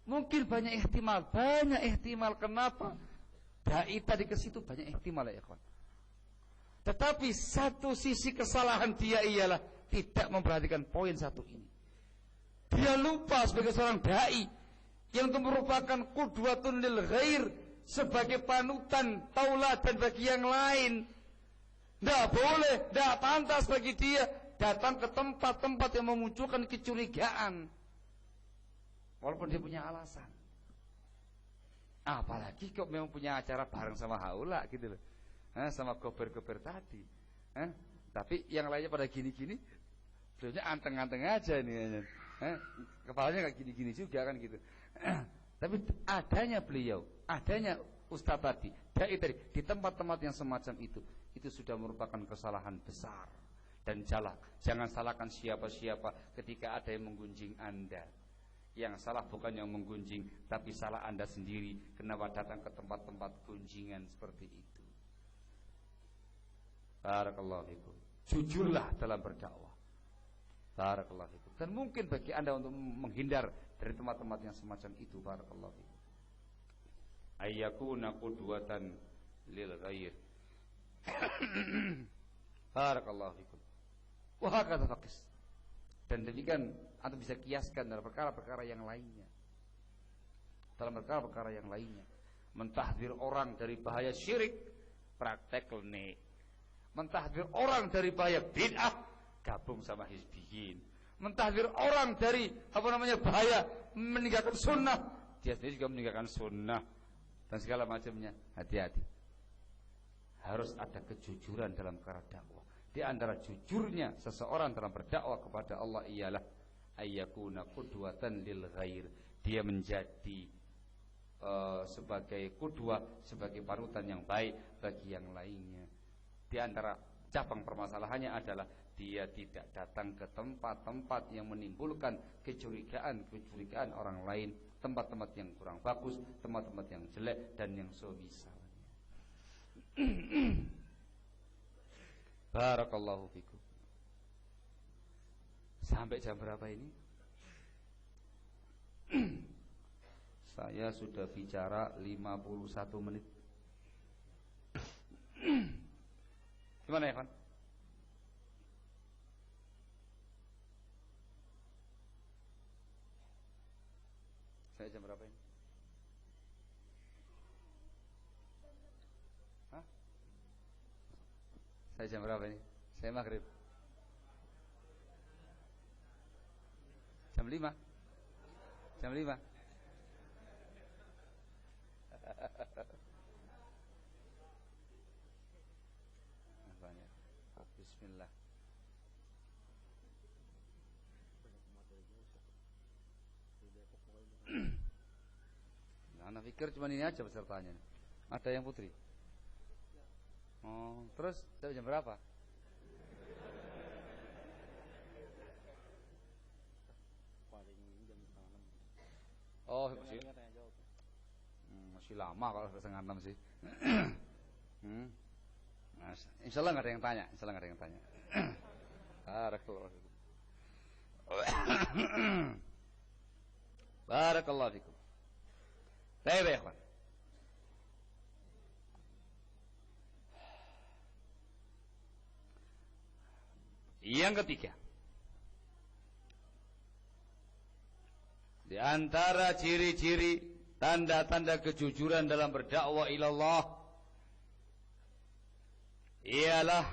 Mungkin banyak ihtimal kenapa dai tadi ke situ, banyak ihtimal ya kawan. Tetapi satu sisi kesalahan dia ialah tidak memperhatikan poin satu ini. Dia lupa sebagai seorang dai yang merupakan qudwatun lil ghair, sebagai panutan tauladan bagi yang lain. Tidak boleh, tidak pantas bagi dia datang ke tempat-tempat yang memunculkan kecurigaan, walaupun dia punya alasan. Apalagi kok memang punya acara bareng sama haula gitu loh, sama gober-gober tadi. Tapi yang lainnya pada gini-gini, beliaunya anteng-anteng aja nih. Kepalanya kayak gini-gini juga kan gitu. Tapi adanya beliau, adanya Ustaz tadi, dai tadi di tempat-tempat yang semacam itu sudah merupakan kesalahan besar. Dan jangan salahkan siapa-siapa ketika ada yang menggunjing Anda. Yang salah bukan yang menggunjing, tapi salah Anda sendiri. Kenapa datang ke tempat-tempat gunjingan seperti itu? Barakallahu fikum. Jujurlah dalam berdakwah. Barakallahu fikum. Dan mungkin bagi Anda untuk menghindar dari tempat-tempat yang semacam itu. Barakallahu fikum. Ayyakuna qudwatan lil ghair. Barakallahu fikum. Wah kata fakis. Dan demikian Anda bisa kiaskan dalam perkara-perkara yang lainnya. Dalam perkara-perkara yang lainnya. Mentahdir orang dari bahaya syirik, praktek nih. Mentahdir orang dari bahaya bid'ah, gabung sama hizbiyin. Mentahdir orang dari bahaya meninggalkan sunnah, dia sendiri juga meninggalkan sunnah dan segala macamnya. Hati-hati. Harus ada kejujuran dalam perkara dakwah. Di antara jujurnya seseorang dalam berdakwah kepada Allah ialah ayyakuna qudwatan lil ghair. Dia menjadi sebagai qudwah, sebagai panutan yang baik bagi yang lainnya. Di antara cabang permasalahannya adalah dia tidak datang ke tempat-tempat yang menimbulkan kecurigaan orang lain, tempat-tempat yang kurang bagus, tempat-tempat yang jelek dan yang semisalnya. Barakallahu fikum. Sampai jam berapa ini? Saya sudah bicara 51 menit. Gimana ya, Van? Saya jam berapa ini? Hah? Saya jam berapa ini? Saya maghrib. Jam 5. Jam 5. Bismillah. Nah, anak pikir cuma ini aja pesertanya. Ada yang putri? Oh, terus jam berapa? Oh, masih lama kalau setengah 6 sih. Nah, insya Allah nggak ada yang tanya. Insya Allah nggak ada yang tanya. Barakallahu fikum. Baik, ya ikhwan. Yang ketiga, di antara ciri-ciri tanda-tanda kejujuran dalam berdakwah ilallah ialah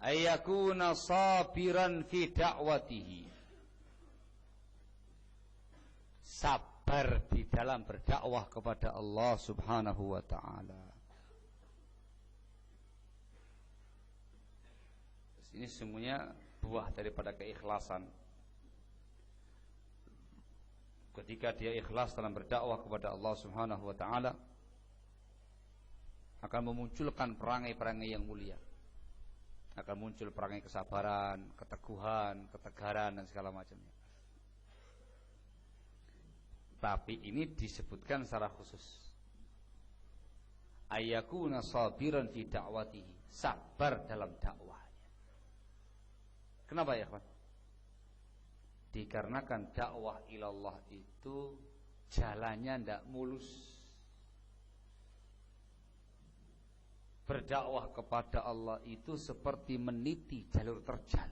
ayyakuna sabiran fi da'watihi. Sabar di dalam berdakwah kepada Allah Subhanahu wa ta'ala. Ini semuanya buah daripada keikhlasan. Ketika dia ikhlas dalam berdakwah kepada Allah Subhanahu wa ta'ala, akan memunculkan perangai-perangai yang mulia. Akan muncul perangai kesabaran, keteguhan, ketegaran dan segala macamnya. Tapi ini disebutkan secara khusus. Ayyakuna sabiran fi da'watihi. Sabar dalam dakwahnya. Kenapa ya, Pak? Dikarenakan dakwah ilallah itu jalannya tidak mulus. Berdakwah kepada Allah itu seperti meniti jalur terjal.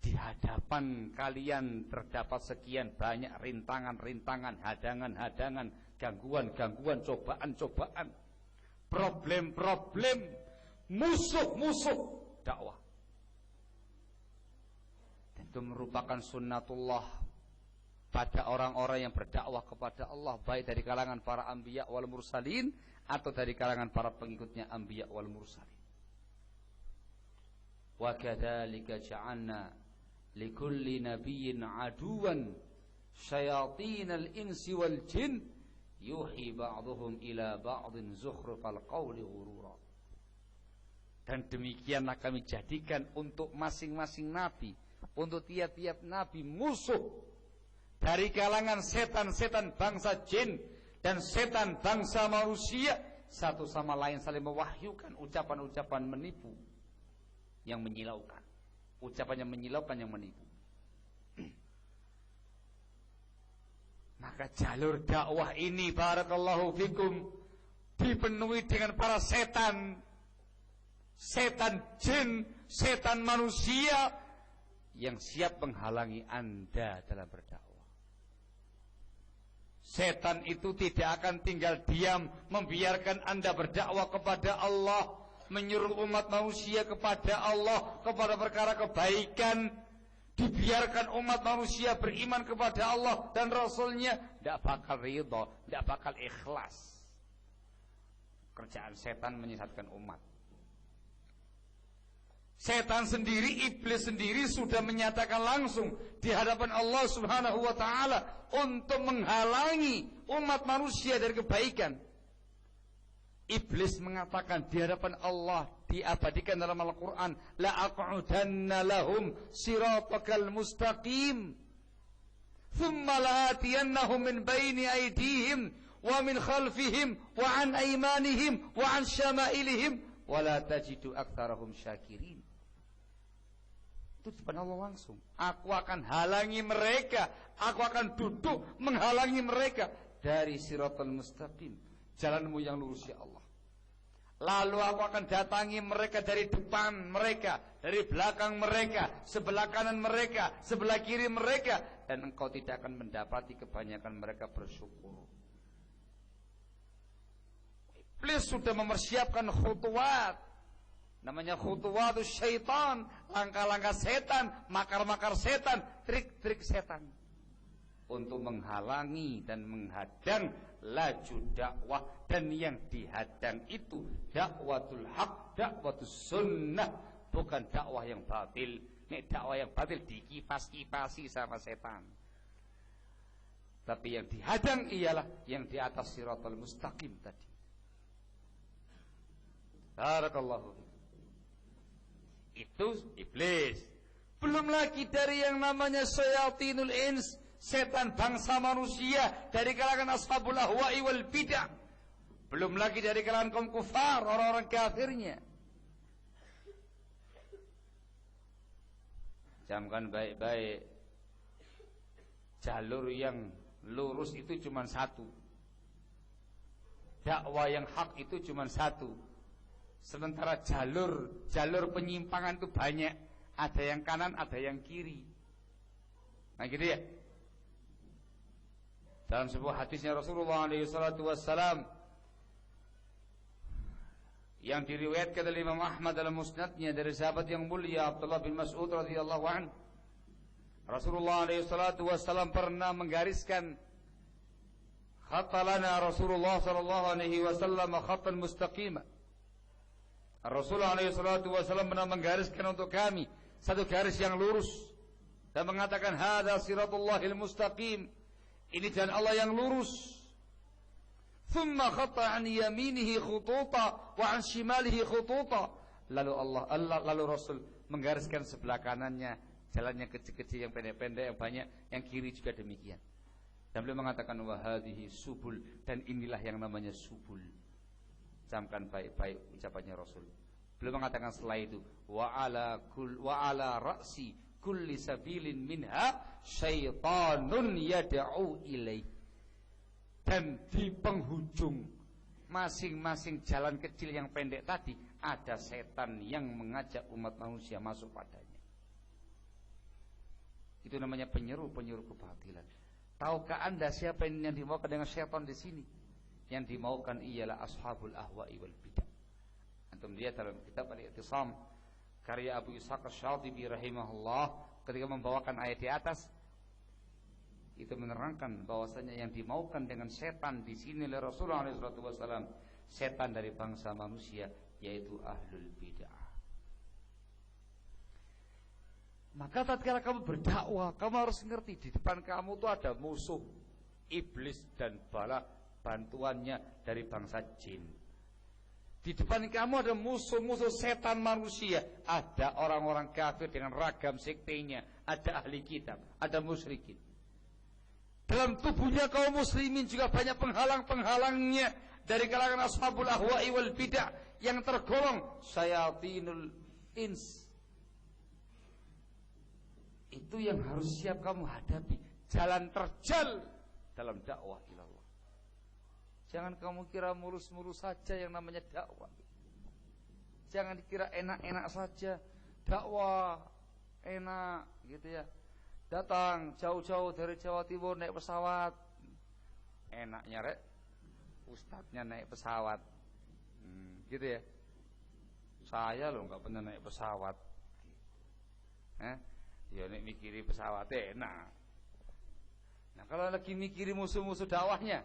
Di hadapan kalian terdapat sekian banyak rintangan-rintangan, hadangan-hadangan, gangguan-gangguan, cobaan-cobaan, problem-problem, musuh-musuh dakwah. Dan itu merupakan sunnatullah pada orang-orang yang berdakwah kepada Allah, baik dari kalangan para anbiya wal mursalin atau dari kalangan para pengikutnya anbiya wal mursalin. Wa kadzalika ja'alna likulli nabiyyin aduwan syayatinal insi wal jin yuhi ba'dhum ila ba'dhin zukhrufal qawli ghurura. Dan demikianlah kami jadikan untuk masing-masing nabi, untuk tiap-tiap nabi musuh dari kalangan setan-setan bangsa jin dan setan bangsa manusia, satu sama lain saling mewahyukan ucapan-ucapan menipu yang menyilaukan, ucapan yang menyilaukan yang menipu. Maka jalur dakwah ini barakallahu fikum dipenuhi dengan para setan, setan jin, setan manusia yang siap menghalangi Anda dalam berdakwah. Setan itu tidak akan tinggal diam membiarkan Anda berdakwah kepada Allah, menyuruh umat manusia kepada Allah, kepada perkara kebaikan. Dibiarkan umat manusia beriman kepada Allah dan Rasulnya, tidak bakal ridho, tidak bakal ikhlas. Kerjaan setan menyesatkan umat. Setan sendiri, iblis sendiri sudah menyatakan langsung di hadapan Allah Subhanahu wa taala untuk menghalangi umat manusia dari kebaikan. Iblis mengatakan di hadapan Allah, diabadikan dalam Al-Quran, la aq'udanna lahum siratakal mustaqim thumma la'atiyannahum min baini aydihim wa min khalfihim wa an aymanihim wa an syama'ilihim wa la tajidu aktsarahum syakirin. Itu di depan Allah langsung. Aku akan halangi mereka, aku akan duduk menghalangi mereka dari siratal mustaqim, jalanmu yang lurus ya Allah. Lalu aku akan datangi mereka dari depan mereka, dari belakang mereka, sebelah kanan mereka, sebelah kiri mereka, dan engkau tidak akan mendapati kebanyakan mereka bersyukur. Iblis sudah mempersiapkan khutuwat, namanya khutuwatus syaitan, langkah-langkah setan, makar-makar setan, trik-trik setan, untuk menghalangi dan menghadang laju dakwah. Dan yang dihadang itu dakwatul haq, dakwatus sunnah, bukan dakwah yang batil. Nek dakwah yang batil dikipas-kipasi sama setan. Tapi yang dihadang ialah yang di atas siratal mustaqim tadi. Barakallahu. Itu iblis. Belum lagi dari yang namanya syayatinul ins, setan bangsa manusia dari kalangan ashabul ahwa'i wal bidah. Belum lagi dari kalangan kaum kufar, orang-orang kafirnya. Camkan baik-baik, jalur yang lurus itu cuma satu, dakwah yang hak itu cuma satu. Sementara jalur penyimpangan itu banyak, ada yang kanan, ada yang kiri. Nah gitu ya. Dalam sebuah hadisnya Rasulullah SAW yang diriwayatkan oleh Imam Ahmad dalam musnadnya dari sahabat yang mulia Abdullah bin Mas'ud radhiyallahu anhu, Rasulullah SAW pernah menggariskan khatta lana Rasulullah sallallahu alaihi wasallam khattan mustaqima. Rasulullah SAW pernah menggariskan untuk kami satu garis yang lurus dan mengatakan hadza siratullahil mustaqim, ini jalan Allah yang lurus. Thumma khatta an yaminihi khututa wa an shimalihi khututa. Lalu Rasul menggariskan sebelah kanannya jalannya kecil-kecil yang pendek-pendek yang banyak, yang kiri juga demikian. Dan beliau mengatakan wa hadhihi subul, dan inilah yang namanya subul. Camkan baik-baik ucapannya Rasul. Beliau mengatakan setelah itu wa ala ra'si kulli sabilin minha syaitanun yad'u ilaih. Dan di penghujung masing-masing jalan kecil yang pendek tadi ada setan yang mengajak umat manusia masuk padanya. Itu namanya penyeru-penyeru kebatilan. Tahukah Anda siapa yang dimaukan dengan setan di sini? Yang dimaukan ialah ashabul ahwa'i wal bidah. Antum lihat dalam kitab Al-I'tisam karya Abu Ishaq Asy-Syatibi rahimahullah, ketika membawakan ayat di atas, itu menerangkan bahwasanya yang dimaukan dengan setan di sini oleh Rasulullah SAW, setan dari bangsa manusia, yaitu ahlul bid'ah. Maka tatkala kamu berdakwah, kamu harus ngerti di depan kamu tuh ada musuh iblis dan bala bantuannya dari bangsa jin. Di depan kamu ada musuh-musuh setan manusia, ada orang-orang kafir dengan ragam sektenya, ada ahli kitab, ada musyrikin. Dalam tubuhnya kaum muslimin juga banyak penghalang-penghalangnya dari kalangan ashabul ahwa'i wal bid'ah yang tergolong syayatinul ins. Itu yang harus siap kamu hadapi. Jalan terjal dalam dakwah ilallah. Jangan kamu kira mulus-mulus saja yang namanya dakwah. Jangan dikira enak-enak saja. Dakwah enak gitu ya. Datang jauh-jauh dari Jawa Timur naik pesawat. Enaknya rek, ustadznya naik pesawat. Gitu ya. Saya loh nggak pernah naik pesawat. Ya nek mikiri pesawat enak. Nah kalau lagi mikiri musuh-musuh dakwahnya,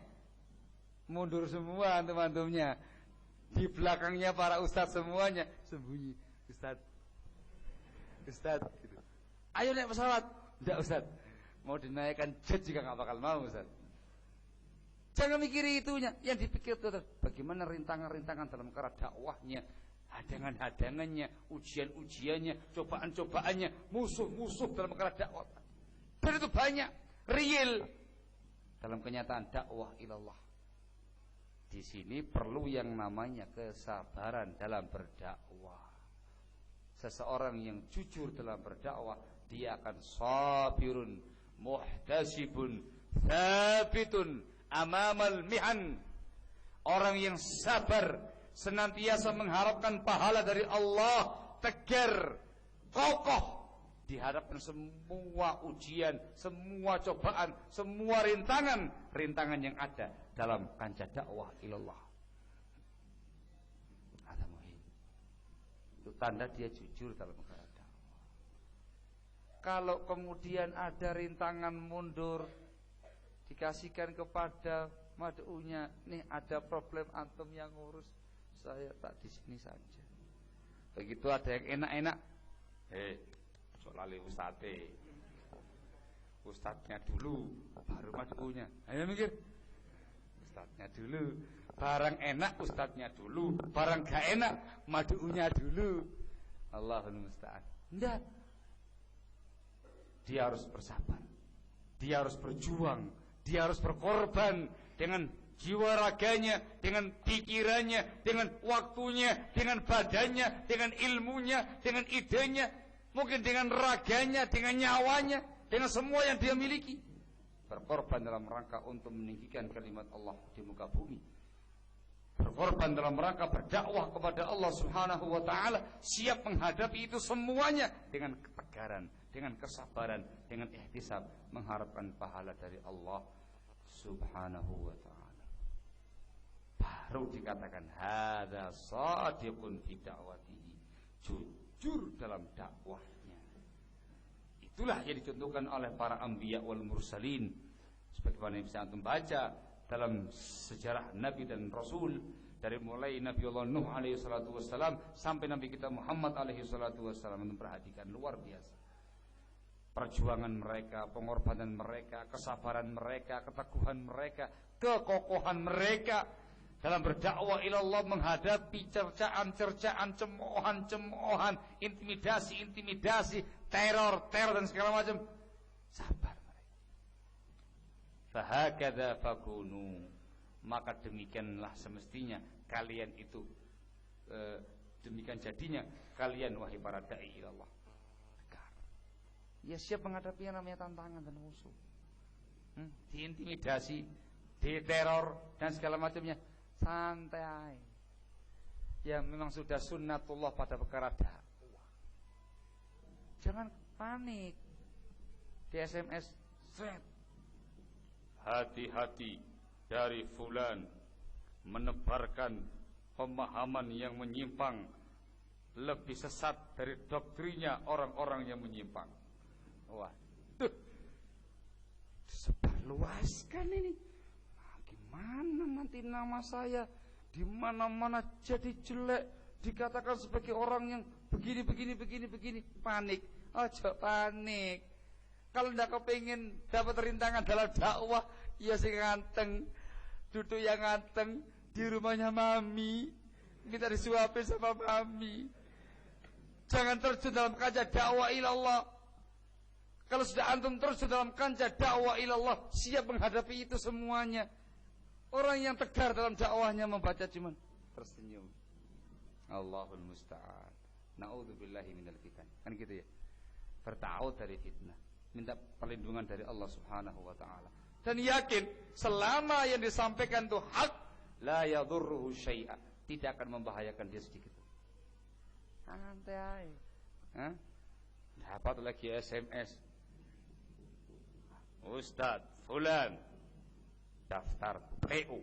mundur semua antum-antumnya. Di belakangnya para ustadz semuanya sembunyi. Ustadz gitu. Ayo naik pesawat. Enggak ustadz, mau dinaikkan jet juga gak bakal mau ustadz. Jangan mikiri itunya. Yang dipikir itu bagaimana rintangan-rintangan dalam perkara dakwahnya, hadangan-hadangannya, ujian-ujiannya, cobaan-cobaannya, musuh-musuh dalam perkara dakwah. Dan itu banyak, real dalam kenyataan dakwah ilallah. Di sini perlu yang namanya kesabaran dalam berdakwah. Seseorang yang jujur dalam berdakwah, dia akan sabirun, muhtasibun, thabitun amamal mihan. Orang yang sabar, senantiasa mengharapkan pahala dari Allah, tegar, kokoh di hadapan semua ujian, semua cobaan, semua rintangan yang ada dalam kancah dakwah ilallah. Ada muhim. Itu tanda dia jujur dalam perkara dakwah. Kalau kemudian ada rintangan mundur, dikasihkan kepada mad'unya, nih ada problem antum yang ngurus, saya tak di sini saja. Begitu ada yang enak-enak, solali ustadznya dulu, baru mad'unya. Ayo mikir, ustadznya dulu, barang enak ustadznya dulu, barang gak enak mad'unya dulu. Allahul musta'an. Enggak. Dia harus bersabar, dia harus berjuang, dia harus berkorban dengan jiwa raganya, dengan pikirannya, dengan waktunya, dengan badannya, dengan ilmunya, dengan idenya, mungkin dengan raganya, dengan nyawanya, dengan semua yang dia miliki. Berkorban dalam rangka untuk meninggikan kalimat Allah di muka bumi. Berkorban dalam rangka berdakwah kepada Allah Subhanahu wa ta'ala, siap menghadapi itu semuanya dengan ketegaran, dengan kesabaran, dengan ihtisab, mengharapkan pahala dari Allah Subhanahu wa ta'ala. Baru dikatakan hadza shadiqun fi da'watihi, jujur dalam dakwahnya. Itulah yang dicontohkan oleh para anbiya wal mursalin, sebagaimana yang bisa antum baca dalam sejarah Nabi dan Rasul, dari mulai Nabi Allah Nuh alaihi salatu wassalam sampai Nabi kita Muhammad alaihi salatu wassalam. Antum perhatikan, luar biasa perjuangan mereka, pengorbanan mereka, kesabaran mereka, keteguhan mereka, kekokohan mereka dalam berdakwah ilallah, menghadapi cercaan-cercaan, cemoohan-cemoohan, intimidasi-intimidasi, teror dan segala macam. Sabar mereka. Fahakadza fakunu, maka demikianlah semestinya kalian itu, demikian jadinya kalian wahai para dai ilallah. Ya siap menghadapi yang namanya tantangan dan musuh, diintimidasi, diteror dan segala macamnya, santai. Ya memang sudah sunnatullah pada perkara dakwah. Jangan panik di SMS, hati-hati dari fulan menebarkan pemahaman yang menyimpang, lebih sesat dari doktrinnya orang-orang yang menyimpang. Waduh, Sebarluaskan ini. Nah, gimana nanti nama saya di mana-mana jadi jelek, dikatakan sebagai orang yang begini. Panik. Ojo panik. Kalau ndak kepengin dapat rintangan dalam dakwah, ya sing ganteng, duduk yang ganteng di rumahnya mami, minta disuapin sama mami. Jangan terjun dalam kancah dakwah ilallah. Kalau sudah antum terjun dalam kancah dakwah ilallah, siap menghadapi itu semuanya. Orang yang tegar dalam dakwahnya membaca cuman tersenyum. Allahul musta'an. Na'udzubillahi minal fitan. Kan gitu ya. Bertaut dari fitnah, minta perlindungan dari Allah Subhanahu wa taala. Dan yakin selama yang disampaikan itu hak, la yadurruhu syai'a, tidak akan membahayakan dia sedikit. Santai. Dapat lagi SMS. Ustaz fulan daftar PU.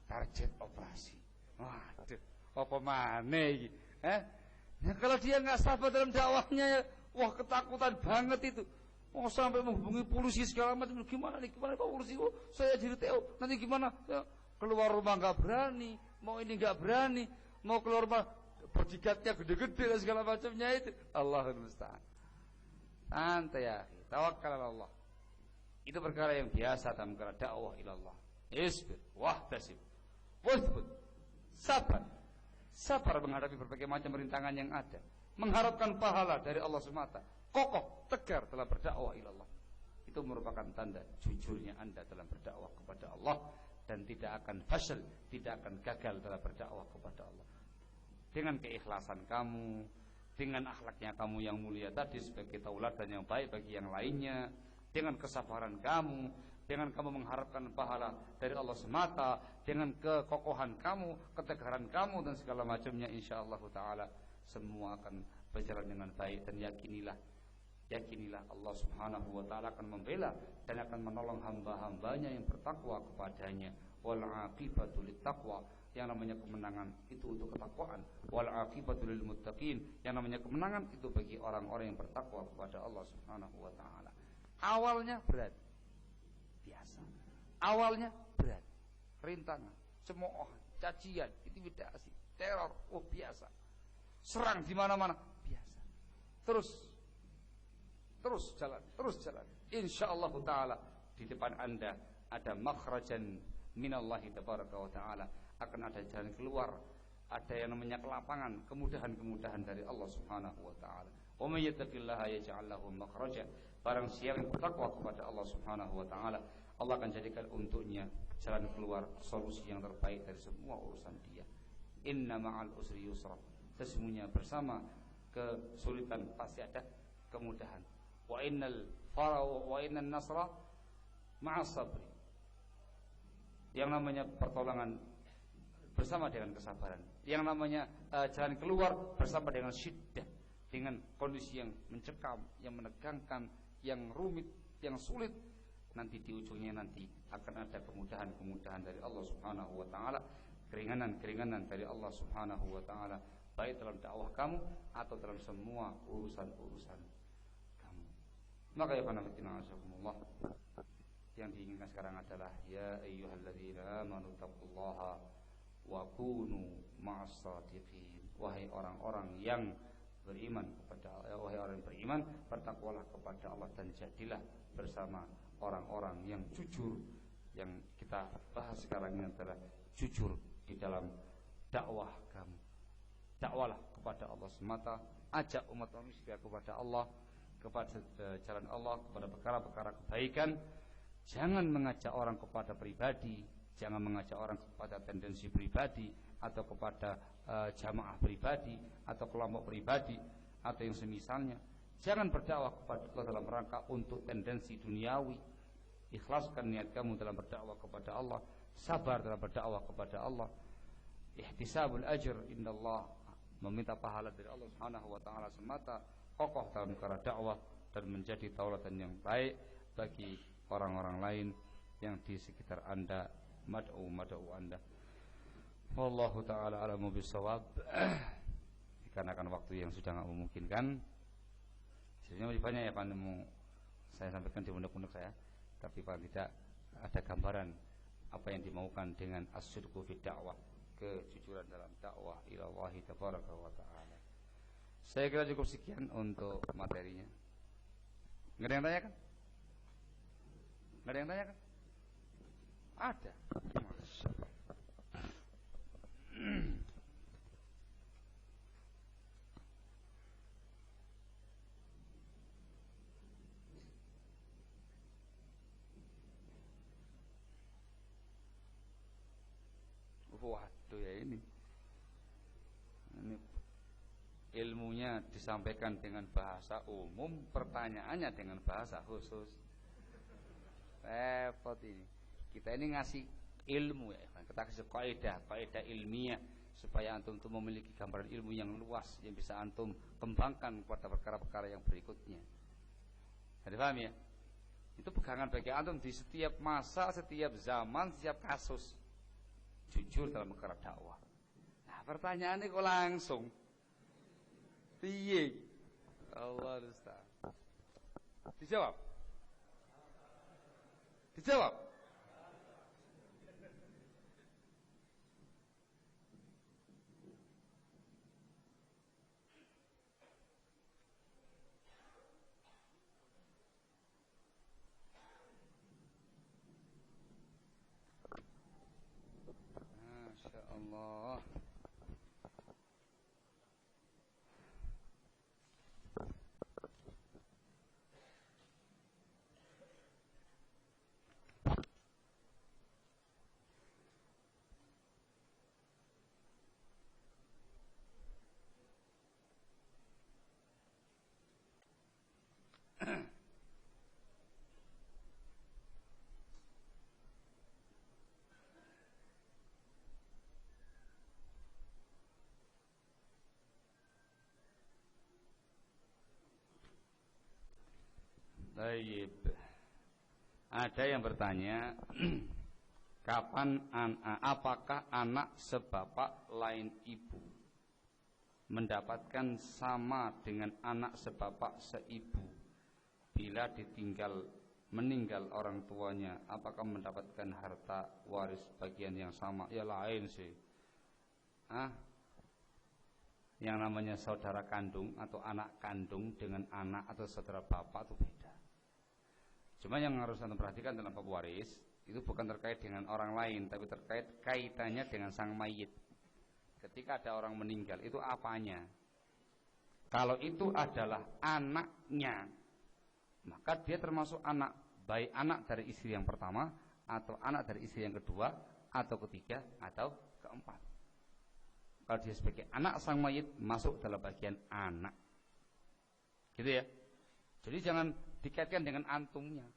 Target operasi. Waduh, apa maneh iki? Nah, kalau dia nggak sabar dalam dakwahnya, ya, wah ketakutan banget itu. Mau sampai menghubungi polisi segala macam. Gimana Pak polisi? Oh, saya jadi TO. Nanti gimana? Ya, keluar rumah nggak berani, mau ini nggak berani, mau keluar rumah bodyguardnya gede-gede dan segala macamnya itu. Allahul musta'an. Santai ya, tawakkal Allah. Itu perkara yang biasa dalam perkara dakwah ilallah. Isbir, wahtasib, wasbud, sabar. Sabar menghadapi berbagai macam rintangan yang ada, mengharapkan pahala dari Allah semata, kokoh, tegar dalam berdakwah ilallah. Itu merupakan tanda jujurnya Anda dalam berdakwah kepada Allah, dan tidak akan fasyal, tidak akan gagal dalam berdakwah kepada Allah. Dengan keikhlasan kamu, dengan akhlaknya kamu yang mulia tadi sebagai tauladan yang baik bagi yang lainnya, dengan kesabaran kamu, dengan kamu mengharapkan pahala dari Allah semata, dengan kekokohan kamu, ketegaran kamu dan segala macamnya, insyaallah taala semua akan berjalan dengan baik. Dan yakinilah Allah Subhanahu wa taala akan membela dan akan menolong hamba-hambanya yang bertakwa kepadanya. Wal aqibatu littaqwa, yang namanya kemenangan itu untuk ketakwaan. Wal aqibatu lil muttaqin, yang namanya kemenangan itu bagi orang-orang yang bertakwa kepada Allah Subhanahu wa taala. Awalnya berat, biasa. Awalnya berat, rintangan, cemoohan, cacian, intimidasi, teror, oh biasa. Serang di mana-mana, biasa. Terus jalan. Insyaallah taala di depan Anda ada makhrajan minallahi tabaraka wa taala, akan ada jalan keluar, ada yang namanya kelapangan, kemudahan-kemudahan dari Allah Subhanahu wa taala. Wa may yattaqillaha yaj'al lahu makhraja. Barang siapa yang bertakwa kepada Allah Subhanahu wa taala, Allah akan jadikan untuknya jalan keluar, solusi yang terbaik dari semua urusan dia. Inna ma'al usri yusra. Sesungguhnya bersama kesulitan pasti ada kemudahan. Wa innan nasra ma'as sabri. Yang namanya pertolongan bersama dengan kesabaran. Yang namanya jalan keluar bersama dengan syiddah, dengan kondisi yang mencekam, yang menegangkan, yang rumit, yang sulit. Nanti di ujungnya nanti akan ada kemudahan-kemudahan dari Allah Subhanahu wa taala, keringanan-keringanan dari Allah Subhanahu wa taala, baik dalam dakwah kamu atau dalam semua urusan-urusan kamu. Maka ya khanafatina asyhakumullah, yang diinginkan sekarang adalah ya ayyuhalladzina amanu taqullaha wa kunu ma'as shadiqin. Wahai orang-orang yang beriman wahai orang yang beriman, bertakwalah kepada Allah dan jadilah bersama orang-orang yang jujur. Yang kita bahas sekarang ini adalah jujur di dalam dakwah kamu. Dakwalah kepada Allah semata, ajak umat manusia kepada Allah, kepada jalan Allah, kepada perkara-perkara kebaikan. Jangan mengajak orang kepada pribadi, jangan mengajak orang kepada tendensi pribadi, atau kepada jamaah pribadi, atau kelompok pribadi, atau yang semisalnya. Jangan berdakwah kepada Allah dalam rangka untuk tendensi duniawi. Ikhlaskan niat kamu dalam berdakwah kepada Allah, sabar dalam berdakwah kepada Allah. Ihtisabul ajr indallah, meminta pahala dari Allah Subhanahu wa taala semata, kokoh dalam perkara dakwah dan menjadi tauladan yang baik bagi orang-orang lain yang di sekitar Anda, mad'u Anda. Wallahu taala a'lamu bissawab. Dikarenakan waktu yang sudah enggak memungkinkan, sebenarnya lebih banyak ya panemu saya sampaikan di pondok-pondok saya, tapi paling tidak ada gambaran apa yang dimaukan dengan as-sidqu fi dakwah, kejujuran dalam dakwah ila Allah tabaraka wa taala. Saya kira cukup sekian untuk materinya. Nggak ada yang tanya kan? Nggak ada yang tanya kan? Ada. Masya Allah. Waduh ya ini ilmunya disampaikan dengan bahasa umum, pertanyaannya dengan bahasa khusus. Repot ini. Kita ini ngasih ilmu ya, kita kasih kaidah ilmiah supaya antum itu memiliki gambaran ilmu yang luas yang bisa antum kembangkan pada perkara-perkara yang berikutnya. Jadi paham ya? Itu pegangan bagi antum di setiap masa, setiap zaman, setiap kasus. Jujur dalam perkara dakwah. Nah, pertanyaannya kok langsung piye? Allah Ustaz. Dijawab. Dijawab. Masya Allah. Baik. Ada yang bertanya, apakah anak sebapak lain ibu mendapatkan sama dengan anak sebapak seibu bila meninggal orang tuanya, apakah mendapatkan harta waris bagian yang sama? Ya lain sih. Yang namanya saudara kandung atau anak kandung dengan anak atau saudara bapak itu beda. Cuma yang harus anda perhatikan dalam bab waris itu bukan terkait dengan orang lain, tapi terkait kaitannya dengan sang mayit. Ketika ada orang meninggal itu apanya? Kalau itu adalah anaknya, maka dia termasuk anak, baik anak dari istri yang pertama atau anak dari istri yang kedua atau ketiga atau keempat. Kalau dia sebagai anak sang mayit masuk dalam bagian anak. Gitu ya. Jadi jangan dikaitkan dengan antumnya.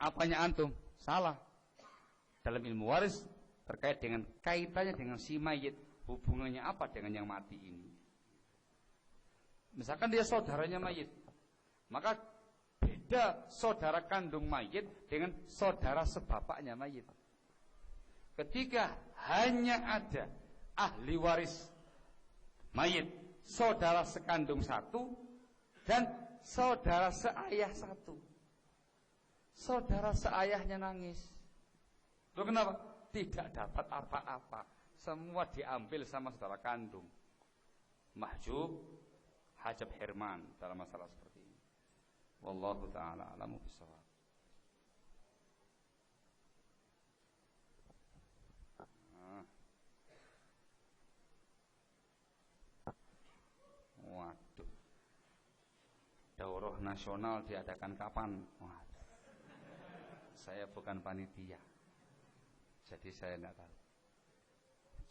Apanya antum? Salah. Dalam ilmu waris terkait dengan kaitannya dengan si mayit, hubungannya apa dengan yang mati ini? Misalkan dia saudaranya mayit, maka beda saudara kandung mayit dengan saudara sebapaknya mayit. Ketika hanya ada ahli waris mayit, saudara sekandung satu dan saudara seayah satu. Saudara seayahnya nangis. Loh kenapa? Tidak dapat apa-apa. Semua diambil sama saudara kandung. Mahjub, hajab hirman dalam masalah seperti ini. Wallahu ta'ala a'lamu bishawab. Waduh. Daurah nasional diadakan kapan? Waduh. Saya bukan panitia, jadi saya tidak tahu.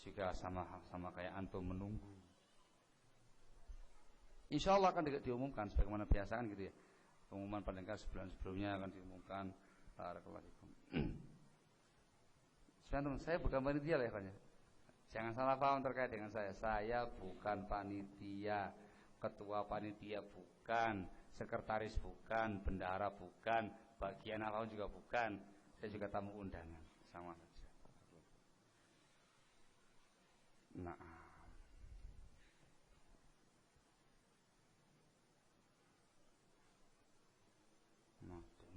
Juga sama kayak antum menunggu. Insya Allah akan diumumkan sebagaimana biasa kan gitu ya. Pengumuman paling nggak sebulan sebelumnya akan diumumkan. Barakallahu. Saya bukan panitia lah ya. Jangan salah paham terkait dengan saya. Saya bukan panitia, ketua panitia bukan, sekretaris bukan, bendahara bukan, bagian apa juga bukan. Saya juga tamu undangan, sama saja. Nah,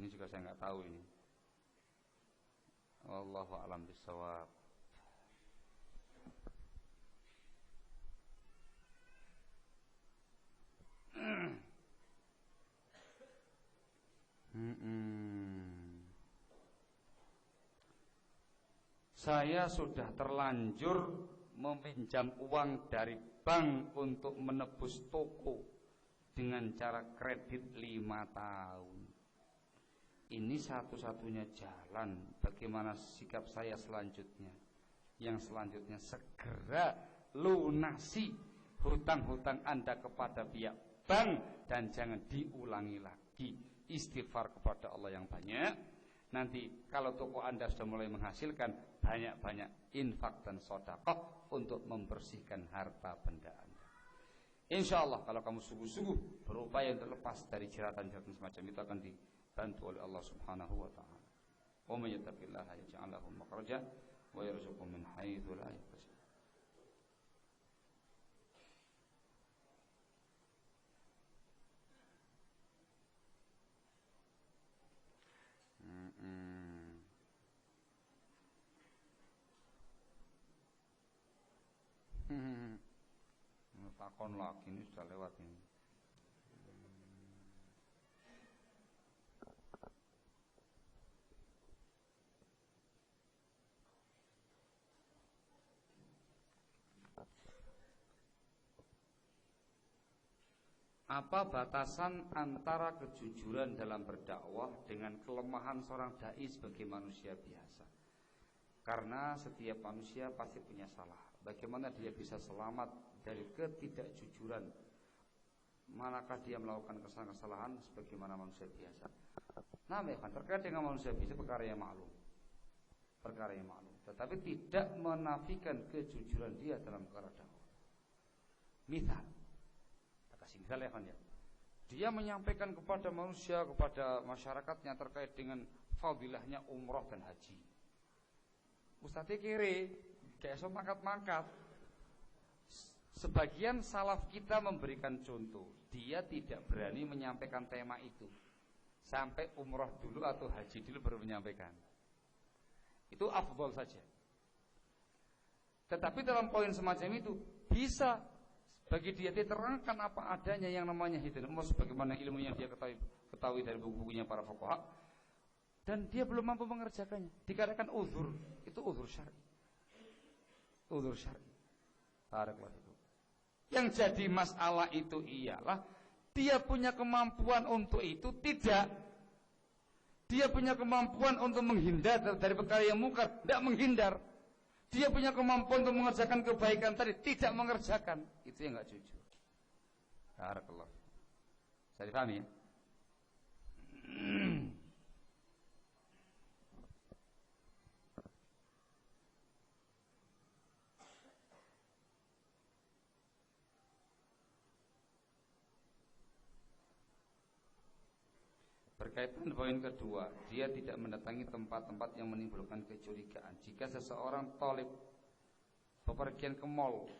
Ini juga saya nggak tahu ini. Wallahu a'lam bishawab. Saya sudah terlanjur meminjam uang dari bank untuk menebus toko dengan cara kredit 5 tahun. Ini satu-satunya jalan. Bagaimana sikap saya selanjutnya? Yang selanjutnya segera lunasi hutang-hutang Anda kepada pihak bank dan jangan diulangi lagi. Istighfar kepada Allah yang banyak. Nanti kalau toko Anda sudah mulai menghasilkan, banyak-banyak infak dan sedekah untuk membersihkan harta benda Anda. Insya Allah kalau kamu sungguh-sungguh berupaya untuk lepas dari jeratan-jeratan semacam itu akan dibantu oleh Allah Subhanahu wa taala. Wa may yattaqillaha yaj'al lahu makhraja wa yarzuqhu min haitsu la yahtasib. Takon lagi ini sudah lewat ini. Apa batasan antara kejujuran dalam berdakwah dengan kelemahan seorang dai sebagai manusia biasa? Karena setiap manusia pasti punya salah. Bagaimana dia bisa selamat dari ketidakjujuran manakah dia melakukan kesalahan sebagaimana manusia biasa? Nah, terkait dengan manusia biasa perkara yang maklum. Tetapi tidak menafikan kejujuran dia dalam perkara dakwah. Misal, kasih misal ya. Dia menyampaikan kepada manusia, kepada masyarakatnya terkait dengan fadilahnya umrah dan haji. Ustadz kiri, kayak so mangkat-mangkat. Sebagian salaf kita memberikan contoh, dia tidak berani menyampaikan tema itu sampai umrah dulu atau haji dulu baru menyampaikan. Itu afdol saja. Tetapi dalam poin semacam itu bisa bagi dia diterangkan apa adanya yang namanya hidayah umrah sebagaimana ilmu yang dia ketahui dari buku-bukunya para fuqaha, dan dia belum mampu mengerjakannya. Dikatakan uzur, itu uzur syar'i. Uzur syar'i. Barakallahu. Yang jadi masalah itu ialah dia punya kemampuan untuk itu tidak. Dia punya kemampuan untuk menghindar dari perkara yang mungkar, tidak menghindar. Dia punya kemampuan untuk mengerjakan kebaikan tadi, tidak mengerjakan. Itu yang enggak jujur. Barakallahu. Saya dipahami ya? Berkaitan poin kedua, dia tidak mendatangi tempat-tempat yang menimbulkan kecurigaan. Jika seseorang talib bepergian ke mall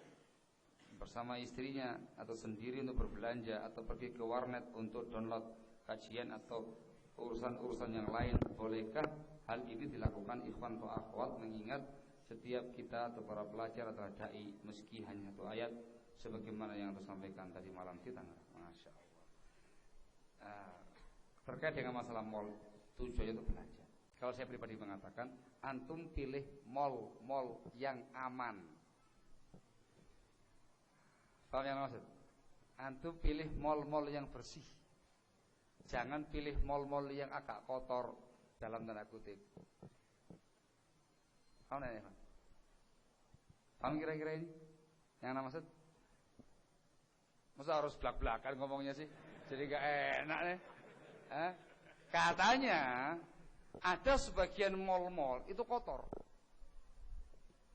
bersama istrinya atau sendiri untuk berbelanja atau pergi ke warnet untuk download kajian atau urusan-urusan yang lain, bolehkah hal ini dilakukan ikhwan atau akhwat, mengingat setiap kita atau para pelajar adalah dai meski hanya satu ayat sebagaimana yang tersampaikan tadi malam di Tangerang. Masya Allah. Terkait dengan masalah mall, tujuannya untuk belanja. Kalau saya pribadi mengatakan, antum pilih mall yang aman. Paham yang maksud? Antum pilih mall yang bersih. Jangan pilih mall yang agak kotor dalam tanda kutip. Paham ya? Paham kira-kira ini? Yang maksud? Masa harus belak-belakan ngomongnya sih? Jadi gak enak nih. Katanya ada sebagian mall itu kotor.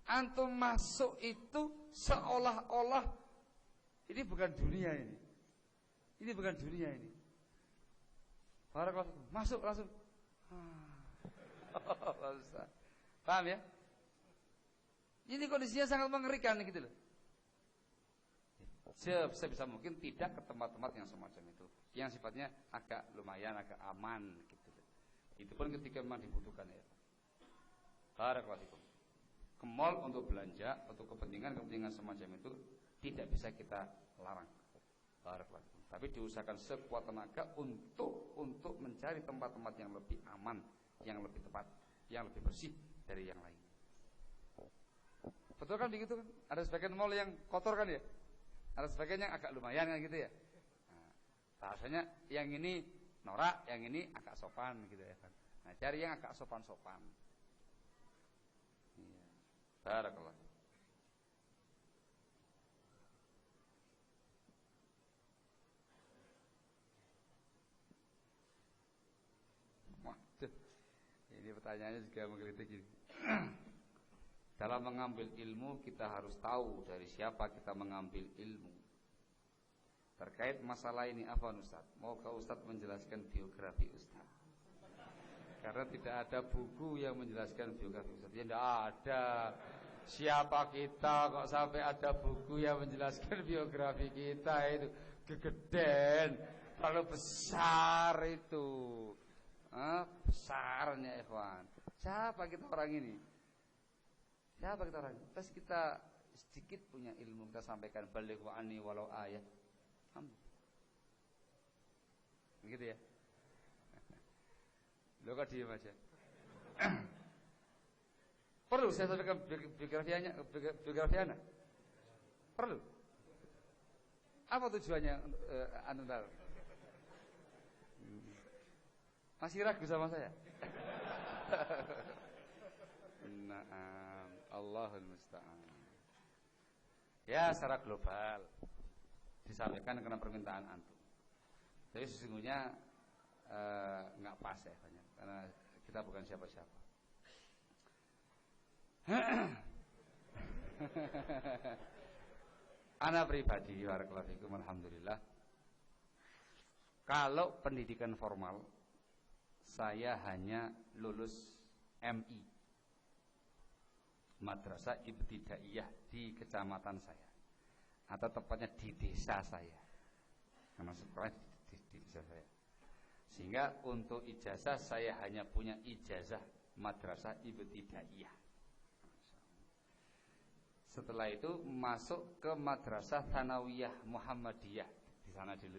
Antum masuk itu seolah-olah ini bukan dunia ini. Ini bukan dunia ini. Masuk langsung. Paham ya? Ini kondisinya sangat mengerikan gitu loh. Sebisa mungkin tidak ke tempat-tempat yang semacam itu, yang sifatnya agak lumayan, agak aman gitu. Itu pun ketika memang dibutuhkan ya. Barakallahu fikum. Ke mall untuk belanja, untuk kepentingan semacam itu tidak bisa kita larang. Barakallahu fikum. Tapi diusahakan sekuat tenaga untuk mencari tempat-tempat yang lebih aman, yang lebih tepat, yang lebih bersih dari yang lain. Betul kan begitu kan? Ada sebagian mall yang kotor kan ya? Ada sebagian yang agak lumayan kan gitu ya? Nah, bahasanya yang ini norak, yang ini agak sopan gitu ya kan? Nah, cari yang agak sopan-sopan. Iya. Barakallah. Waduh, ini pertanyaannya juga menggelitik ini. Dalam mengambil ilmu kita harus tahu dari siapa kita mengambil ilmu. Terkait masalah ini apa Ustaz? Maukah Ustaz menjelaskan biografi Ustaz? Karena tidak ada buku yang menjelaskan biografi Ustaz. Ya tidak ada. Siapa kita kok sampai ada buku yang menjelaskan biografi kita? Itu gegeden, terlalu besar itu. Besarnya ikhwan. Siapa kita orang ini? Siapa kita orang ini? Terus kita sedikit punya ilmu kita sampaikan, balighu anni walau ayat. Begitu ya. Lo kok diam aja. Perlu saya sampaikan biografi Anda? Perlu. Apa tujuannya Anda? Masih ragu sama saya? Naam, Allahul musta'an. Ya, secara global disampaikan karena permintaan antum. Tapi sesungguhnya nggak pas ya, karena kita bukan siapa-siapa. Ana pribadi, barakallahu fikum, alhamdulillah. Kalau pendidikan formal, saya hanya lulus MI, Madrasah Ibtidaiyah di kecamatan saya, atau tepatnya di desa saya, karena sekolah di desa saya. Sehingga untuk ijazah saya hanya punya ijazah Madrasah Ibtidaiyah. Setelah itu masuk ke Madrasah Tsanawiyah Muhammadiyah di sana dulu.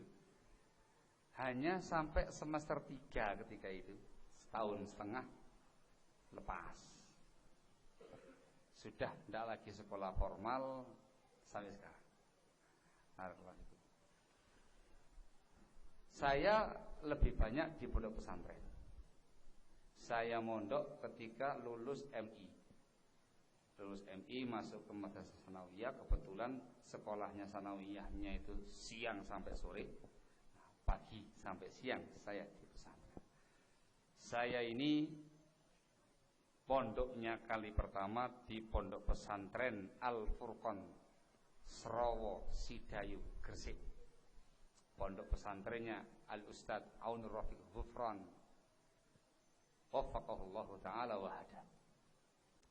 Hanya sampai semester 3 ketika itu, setahun setengah lepas. Sudah tidak lagi sekolah formal sampai sekarang. Saya lebih banyak di pondok pesantren. Saya mondok ketika lulus MI. Lulus MI masuk ke Madrasah Tsanawiyah. Kebetulan sekolahnya Tsanawiyahnya itu siang sampai sore, pagi sampai siang saya di pesantren. Saya ini pondoknya kali pertama di pondok pesantren Al-Furqan Serowo Sidayu Gresik. Pondok pesantrennya Al-Ustad Aunur Rafiq Ghufran waffaqahullahu ta'ala wa hada.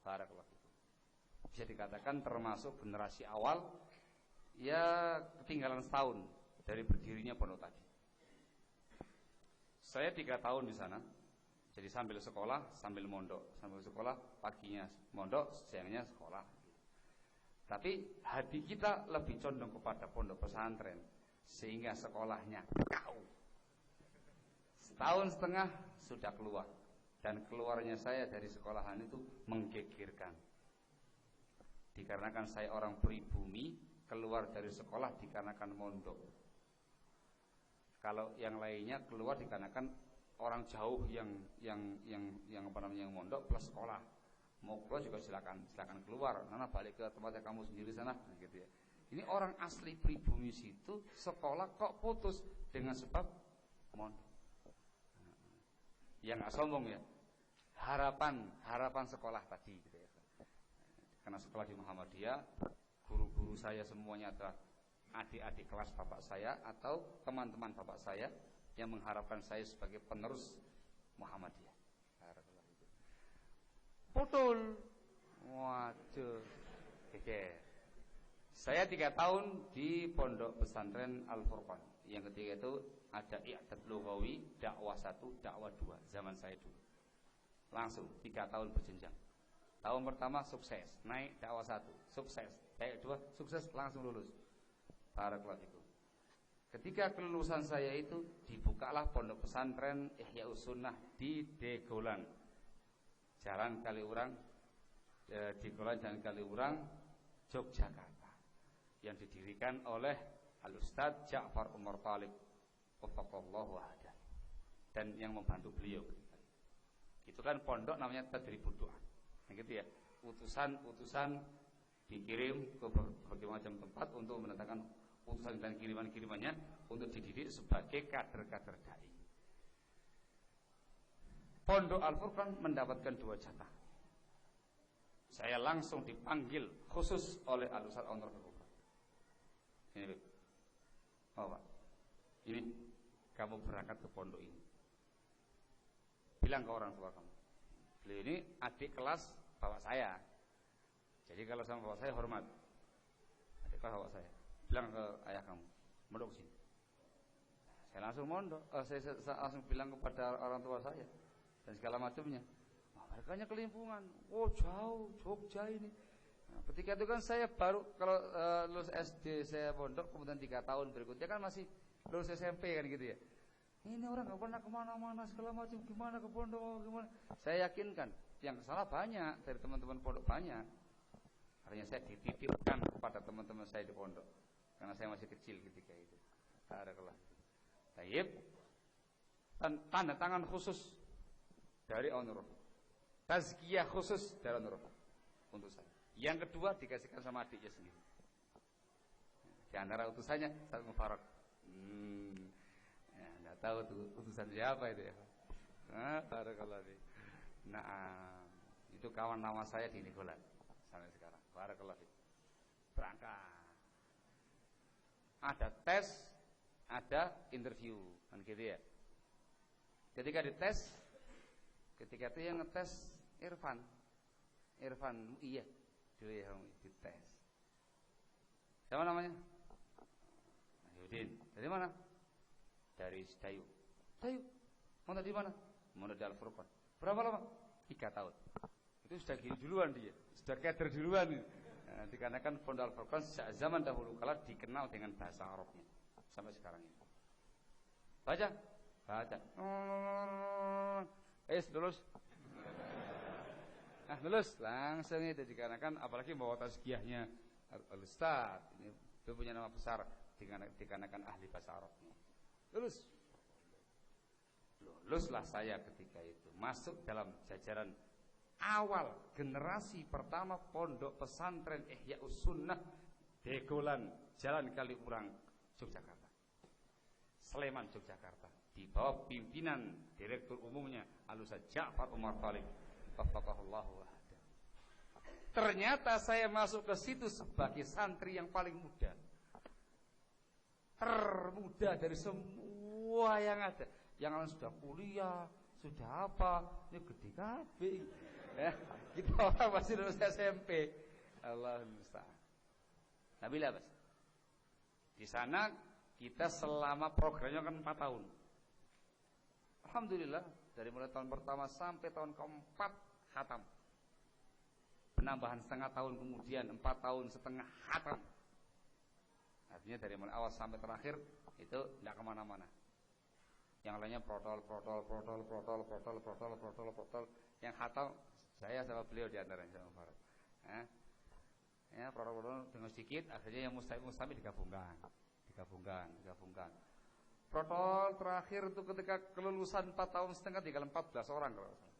Barakallahu. Bisa dikatakan termasuk generasi awal, ya ketinggalan setahun dari berdirinya pondok tadi. Saya 3 tahun di sana. Jadi sambil sekolah, sambil mondok. Sambil sekolah, paginya mondok, siangnya sekolah. Tapi hati kita lebih condong kepada pondok pesantren, sehingga sekolahnya kau. Setahun setengah sudah keluar. Dan keluarnya saya dari sekolahan itu menggegerkan. Dikarenakan saya orang pribumi, keluar dari sekolah dikarenakan mondok. Kalau yang lainnya keluar dikarenakan orang jauh yang mondok plus sekolah. Mau keluar juga silakan keluar. Karena balik ke tempatnya kamu sendiri sana, gitu ya. Ini orang asli pribumi situ sekolah kok putus dengan sebab mondok. Yang nggak sombong ya. Harapan sekolah tadi, gitu ya. Karena sekolah di Muhammadiyah, guru-guru saya semuanya adalah adik-adik kelas bapak saya atau teman-teman bapak saya yang mengharapkan saya sebagai penerus Muhammadiyah. Betul. Waduh. Oke. Saya 3 tahun di pondok pesantren Al-Furqan. Yang ketiga itu ada i'dad lughawi, dakwah 1, dakwah 2 zaman saya dulu. Langsung 3 tahun berjenjang. Tahun pertama sukses, naik dakwah 1, sukses. Naik 2, sukses, langsung lulus. Barakallahu fikum. Ketika kelulusan saya itu dibukalah pondok pesantren Ihyaus Sunnah di Degolan. Jalan Kaliurang, Degolan Jalan Kaliurang, Yogyakarta. Yang didirikan oleh Al-Ustadz Ja'far Umar Thalib wafaqallahu wa'adah. Dan yang membantu beliau. Itu kan pondok namanya Tadribud Du'a. Gitu ya. Utusan dikirim ke berbagai macam tempat untuk mendatangkan utusan dan kiriman-kirimannya untuk dididik sebagai kader-kader dai. Pondok Al-Furqan mendapatkan 2 jatah. Saya langsung dipanggil khusus oleh Al-Ustadz Onur Al-Furqan. Ini, Pak. Ini kamu berangkat ke pondok ini. Bilang ke orang tua kamu. Beliau ini adik kelas bapak saya. Jadi kalau sama bapak saya hormat. Adik kelas bapak saya. Bilang ke ayah kamu, mondok sini. Saya langsung mondok. Saya langsung bilang kepada orang tua saya dan segala macamnya. Mereka kelimpungan. Oh jauh, Jogja ini. Nah, ketika itu kan saya baru kalau lulus SD saya pondok, kemudian 3 tahun berikutnya kan masih lulus SMP kan gitu ya. Ini orang nggak pernah kemana-mana segala macam, gimana ke pondok, gimana? Saya yakinkan yang kesana banyak dari teman-teman pondok banyak. Artinya saya dititipkan kepada teman-teman saya di pondok karena saya masih kecil ketika itu. Barakallah. Tayyib. Tanda tangan khusus dari Onur. Tazkiyah khusus dari Onur untuk saya. Yang kedua dikasihkan sama adiknya sendiri. Di antara utusannya Ustaz Mubarak. Ya, enggak tahu tuh utusan siapa itu ya. Barakallah. Nah, itu kawan lama saya di Negolan sampai sekarang. Barakallah. Berangkat. Ada tes, ada interview, kan gitu ya. Ketika dites, ketika itu yang ngetes Irfan, iya, dulu ya dites. Siapa namanya? Yudin. Dari mana? Dari Dayu. Dayu. Mau di mana? Mau di Al-Furqan. Berapa lama? 3 tahun. Itu sudah gini duluan dia, sudah kader duluan. Nah, dikarenakan Pondok Al-Furqan sejak zaman dahulu kala dikenal dengan bahasa Arabnya sampai sekarang ini. Baca. Lulus. Lulus langsung itu dikarenakan apalagi bawa tazkiyahnya Al-Ustaz. Ini dia punya nama besar dikarenakan ahli bahasa Arabnya. Luluslah saya ketika itu masuk dalam jajaran awal generasi pertama pondok pesantren Ihyaus Sunnah Degolan Jalan Kaliurang Yogyakarta, Sleman Yogyakarta, di bawah pimpinan direktur umumnya Al-Ustaz Ja'far Umar Thalib wafaqahullahu wa'adah. Ternyata saya masuk ke situ sebagai santri yang paling muda, termuda dari semua yang ada. Yang lain sudah kuliah, sudah apa, ini gede kabeh. Kita orang masih lulus SMP. Allahumma musta'an. Nabila Bas. Di sana kita selama programnya kan 4 tahun. Alhamdulillah dari mulai tahun pertama sampai tahun keempat khatam. Penambahan setengah tahun kemudian 4 tahun setengah khatam. Artinya dari mulai awal sampai terakhir itu tidak kemana-mana. Yang lainnya protol. Yang khatam saya sama beliau di antaranya sama Farad. Ya protol dengan sedikit, akhirnya yang mustahil digabungkan. Protol terakhir itu ketika kelulusan 4 tahun setengah tinggal 14 orang kalau salah.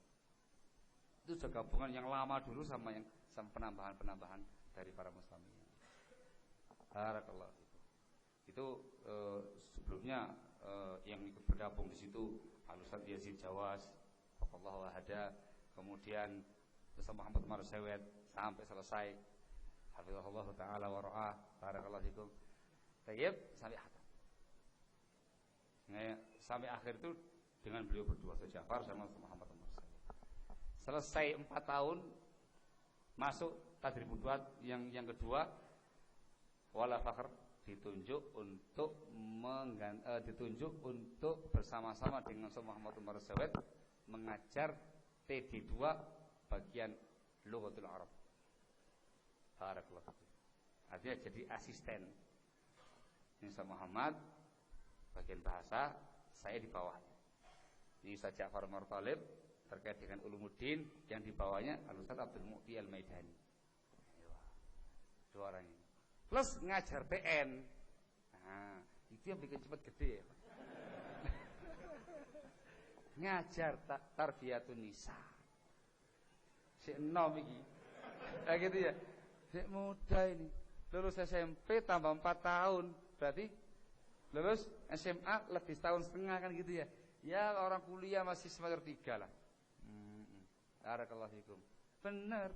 Itu sudah gabungan yang lama dulu sama penambahan dari para muslimin. Barakallah. Itu sebelumnya yang ikut bergabung di situ Al-Ustaz Yazid Jawas, Allahu Ahad, kemudian Ustaz Muhammad Umar Sewet sampai selesai. Hafizahullah taala wa ra'ah. Barakallahu fikum. Tayyib sampai khatam. Sampai akhir itu dengan beliau berdua saja, Ja'far sama Ustaz Muhammad Umar Sewet. Selesai 4 tahun masuk Tadribud Du'a yang kedua wala fakhr ditunjuk untuk bersama-sama dengan Syekh Muhammad Umar Zawed mengajar TD2 bagian Lughatul Arab. Barakallahu. Artinya jadi asisten. Ini Syekh Muhammad bagian bahasa, saya di bawah. Ini Ustaz Ja'far Umar Thalib terkait dengan Ulumuddin, yang di bawahnya Al-Ustaz Abdul Mu'ti Al-Maidani. Dua orang ini. Plus ngajar PN. Nah, itu yang bikin cepat gede ya. Ngajar tarbiyatun nisa. Si enom iki. Kayak gitu ya. Si muda ini. Lulus SMP tambah 4 tahun. Berarti lulus SMA lebih setahun setengah kan gitu ya. Ya orang kuliah masih semester 3 lah. Barakallahu fikum. Bener.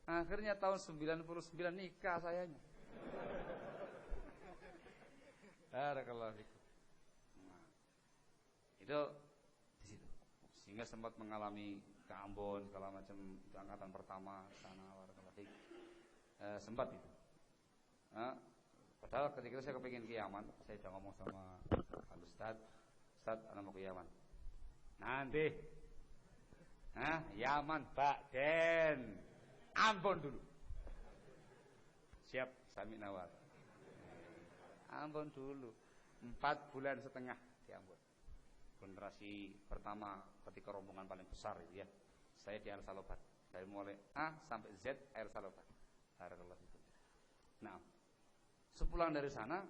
Akhirnya tahun 99 nikah sayanya. Barakallahu fikum. Nah, itu di situ. Sehingga sempat mengalami ke Ambon segala macam, itu angkatan pertama sana barakallahu fikum. Sempat itu. Padahal ketika itu saya kepingin ke Yaman, saya sudah ngomong sama Ustaz, anak mau ke Yaman. Nanti Yaman Ba'den, Ambon dulu. Siap, sami nawar. Ambon dulu. 4 bulan setengah di Ambon. Generasi pertama ketika rombongan paling besar itu ya. Saya di Air Salobat. Dari mulai A sampai Z Air Salobat. Barakallahu fikum. Nah, sepulang dari sana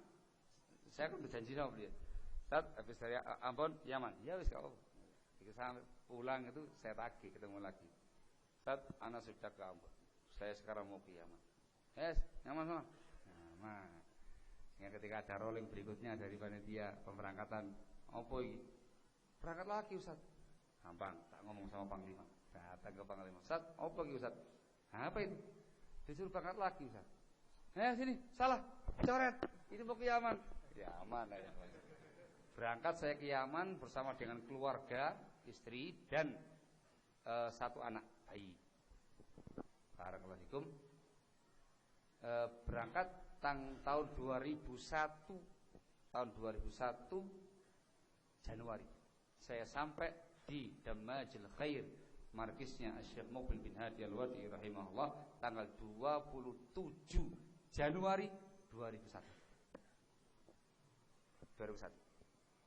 saya kan berjanji sama beliau. Ustaz, habis dari Ambon, Yaman. Ya wis kalau sampai pulang itu saya tagih ketemu lagi. Ustaz, ana sudah ke Ambon. Saya sekarang mau ke Yaman. Yes, Yaman sana. Yaman. Sehingga ketika ada rolling berikutnya dari panitia pemberangkatan, apa iki? Berangkat lagi Ustaz. Gampang, tak ngomong sama Panglima. Datang ke Panglima. Ustaz, apa iki Ustaz? Apa itu? Disuruh berangkat lagi Ustaz. Sini, salah. Coret. Ini mau ke Yaman. Yaman ya. Berangkat saya ke Yaman bersama dengan keluarga, istri dan 1 anak bayi. Barakallahu fikum. Berangkat tahun 2001. Tahun 2001 Januari. Saya sampai di Damajil Khair, markisnya Syekh Muqbil bin Hadi Al-Wadi rahimahullah, tanggal 27 Januari 2001.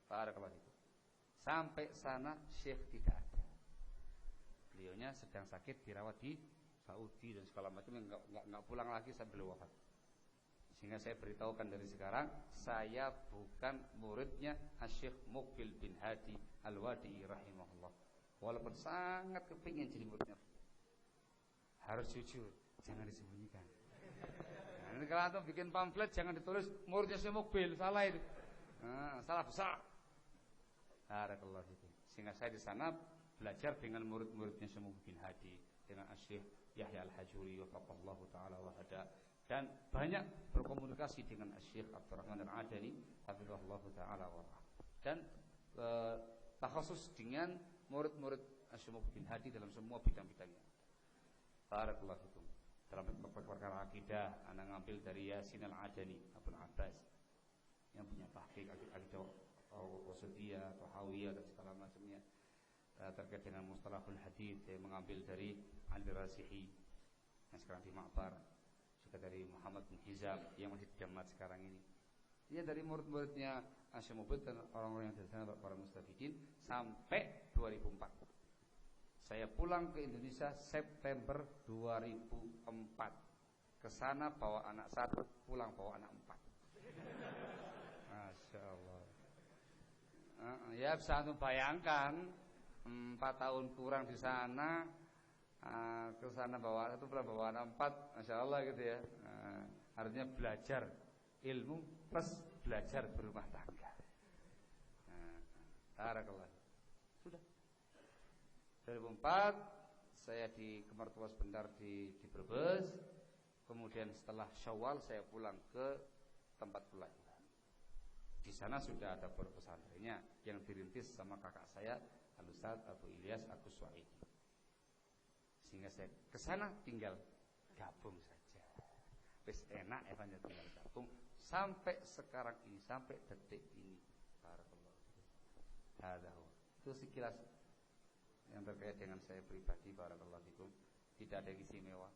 Barakallahu fikum. Sampai sana Syekh tidak ada. Beliaunya sedang sakit, dirawat di Saudi dan segala macam, enggak pulang lagi sampai wafat. Sehingga saya beritahukan dari sekarang, saya bukan muridnya Syekh Muqbil bin Hadi Al-Wadi rahimahullah. Walaupun sangat kepingin jadi muridnya. Harus jujur, jangan disembunyikan. Nah, kalau antum bikin pamflet jangan ditulis muridnya Syekh Muqbil, salah itu. Salah besar. Barakallahu fikum. Sehingga saya di sana belajar dengan murid-muridnya Syekh Muqbil bin Hadi, dengan Syekh Yahya Al-Hajuri wafaqallahu taala wa hada, dan banyak berkomunikasi dengan Syekh Abdurrahman Al-Adani hafizahullahu taala wa dan takhasus dengan murid-murid Syekh Muqbil bin Hadi dalam semua bidang-bidangnya. Barakallahu fikum. Dalam perkara akidah, anak ngambil dari Yasin Al-Adani Abul Abbas yang punya tahqiq akidah wasatiyah, tahawiyah dan segala macamnya. Terkait dengan mustalahul hadis, saya mengambil dari Ali Razihi yang sekarang di Ma'bar, juga dari Muhammad bin Hizam yang masih di Damat sekarang ini. Dia dari murid-muridnya Syekh Muqbil dan orang-orang yang di sana, para mustafidin, sampai 2004. Saya pulang ke Indonesia September 2004. Ke sana bawa anak 1, pulang bawa anak 4. Masya Allah. Ya bisa antum bayangkan, 4 tahun kurang di sana, ke sana bawa 1, pulang bawa anak 4, Masya Allah gitu ya. Artinya belajar ilmu plus belajar berumah tangga. Barakallah. Sudah. 2004 saya di kemertua sebentar di Brebes. Kemudian setelah Syawal saya pulang ke tempat pelajaran. Di sana sudah ada pondok pesantrennya yang dirintis sama kakak saya Al-Ustaz Abu Ilyas Agus Suwaidi. Sehingga saya ke sana tinggal gabung saja. Wis enak tinggal gabung sampai sekarang ini, sampai detik ini. Barakallahu fikum. Itu sekilas yang terkait dengan saya pribadi. Barakallahu fikum. Tidak ada yang istimewa.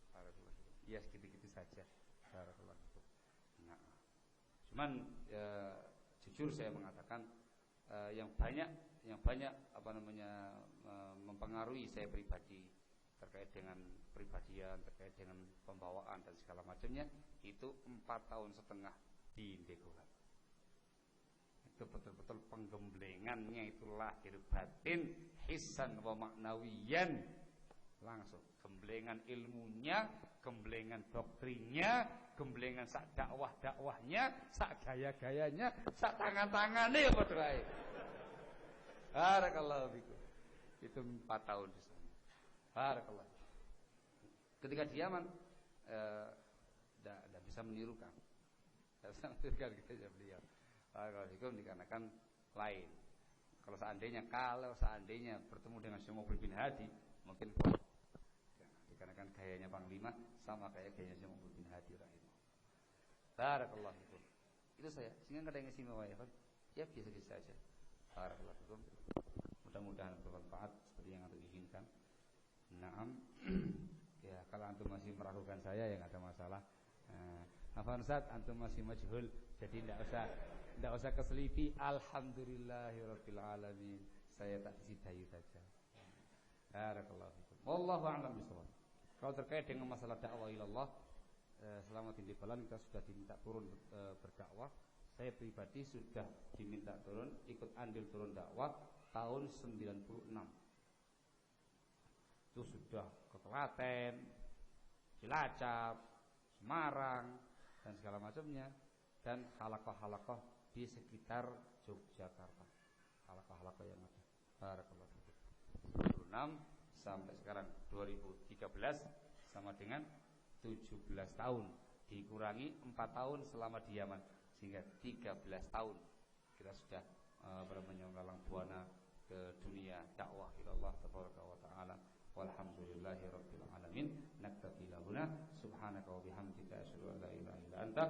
Barakallahu fikum. Ya segitu-gitu saja. Barakallahu fikum. Nah, cuman jujur saya mengatakan yang banyak mempengaruhi saya pribadi terkait dengan pribadian, terkait dengan pembawaan dan segala macamnya itu 4,5 tahun di Indegohan. Itu betul-betul penggemblengannya itu lahir batin, hissan wa maknawiyan, langsung gemblengan ilmunya, gemblengan doktrinnya, gemblengan sak dakwahnya, sak gaya-gayanya, sak tangan-tangannya ya padha ae. Barakallahu fikum. Itu 4 tahun di sana. Barakallah. Ketika di Yaman tidak bisa menirukan. Tidak bisa menirukan gaya beliau. Barakallahu fikum dikarenakan lain. Kalau seandainya bertemu dengan Syekh Muqbil bin Hadi, mungkin dikarenakan gayanya Panglima sama kayak gayanya Syekh Muqbil bin Hadi rahimahullah. Barakallahu fikum. Itu saya. Sehingga enggak ada yang istimewa ya, kan? Ya biasa-biasa saja. Barakallahu fikum. Mudah-mudahan bermanfaat seperti yang antum inginkan. Naam. Ya, kalau antum masih meragukan saya ya enggak ada masalah. Afwan Ustaz, antum masih majhul, jadi enggak usah keselipi. Alhamdulillahirabbil alamin. Saya tak sidayu saja. Barakallahu fikum. Wallahu a'lam bishawab. Kalau terkait dengan masalah dakwah ilallah, selama di Lebanon kita sudah diminta turun berdakwah. Saya pribadi sudah diminta turun, ikut andil turun dakwah tahun 96. Itu sudah ke Klaten, Cilacap, Semarang dan segala macamnya, dan halaqah-halaqah di sekitar Yogyakarta. Halaqah-halaqah yang ada. Barakallahu fikum. 96 sampai sekarang 2013 sama dengan 17 tahun, dikurangi 4 tahun selama di Yaman, sehingga 13 tahun kita sudah melalang buana ke dunia dakwah ilallah tabaraka wa taala. Walhamdulillahirabbil alamin. Naktafi lahuna subhanaka wa bihamdika asyhadu an la ilaha illa anta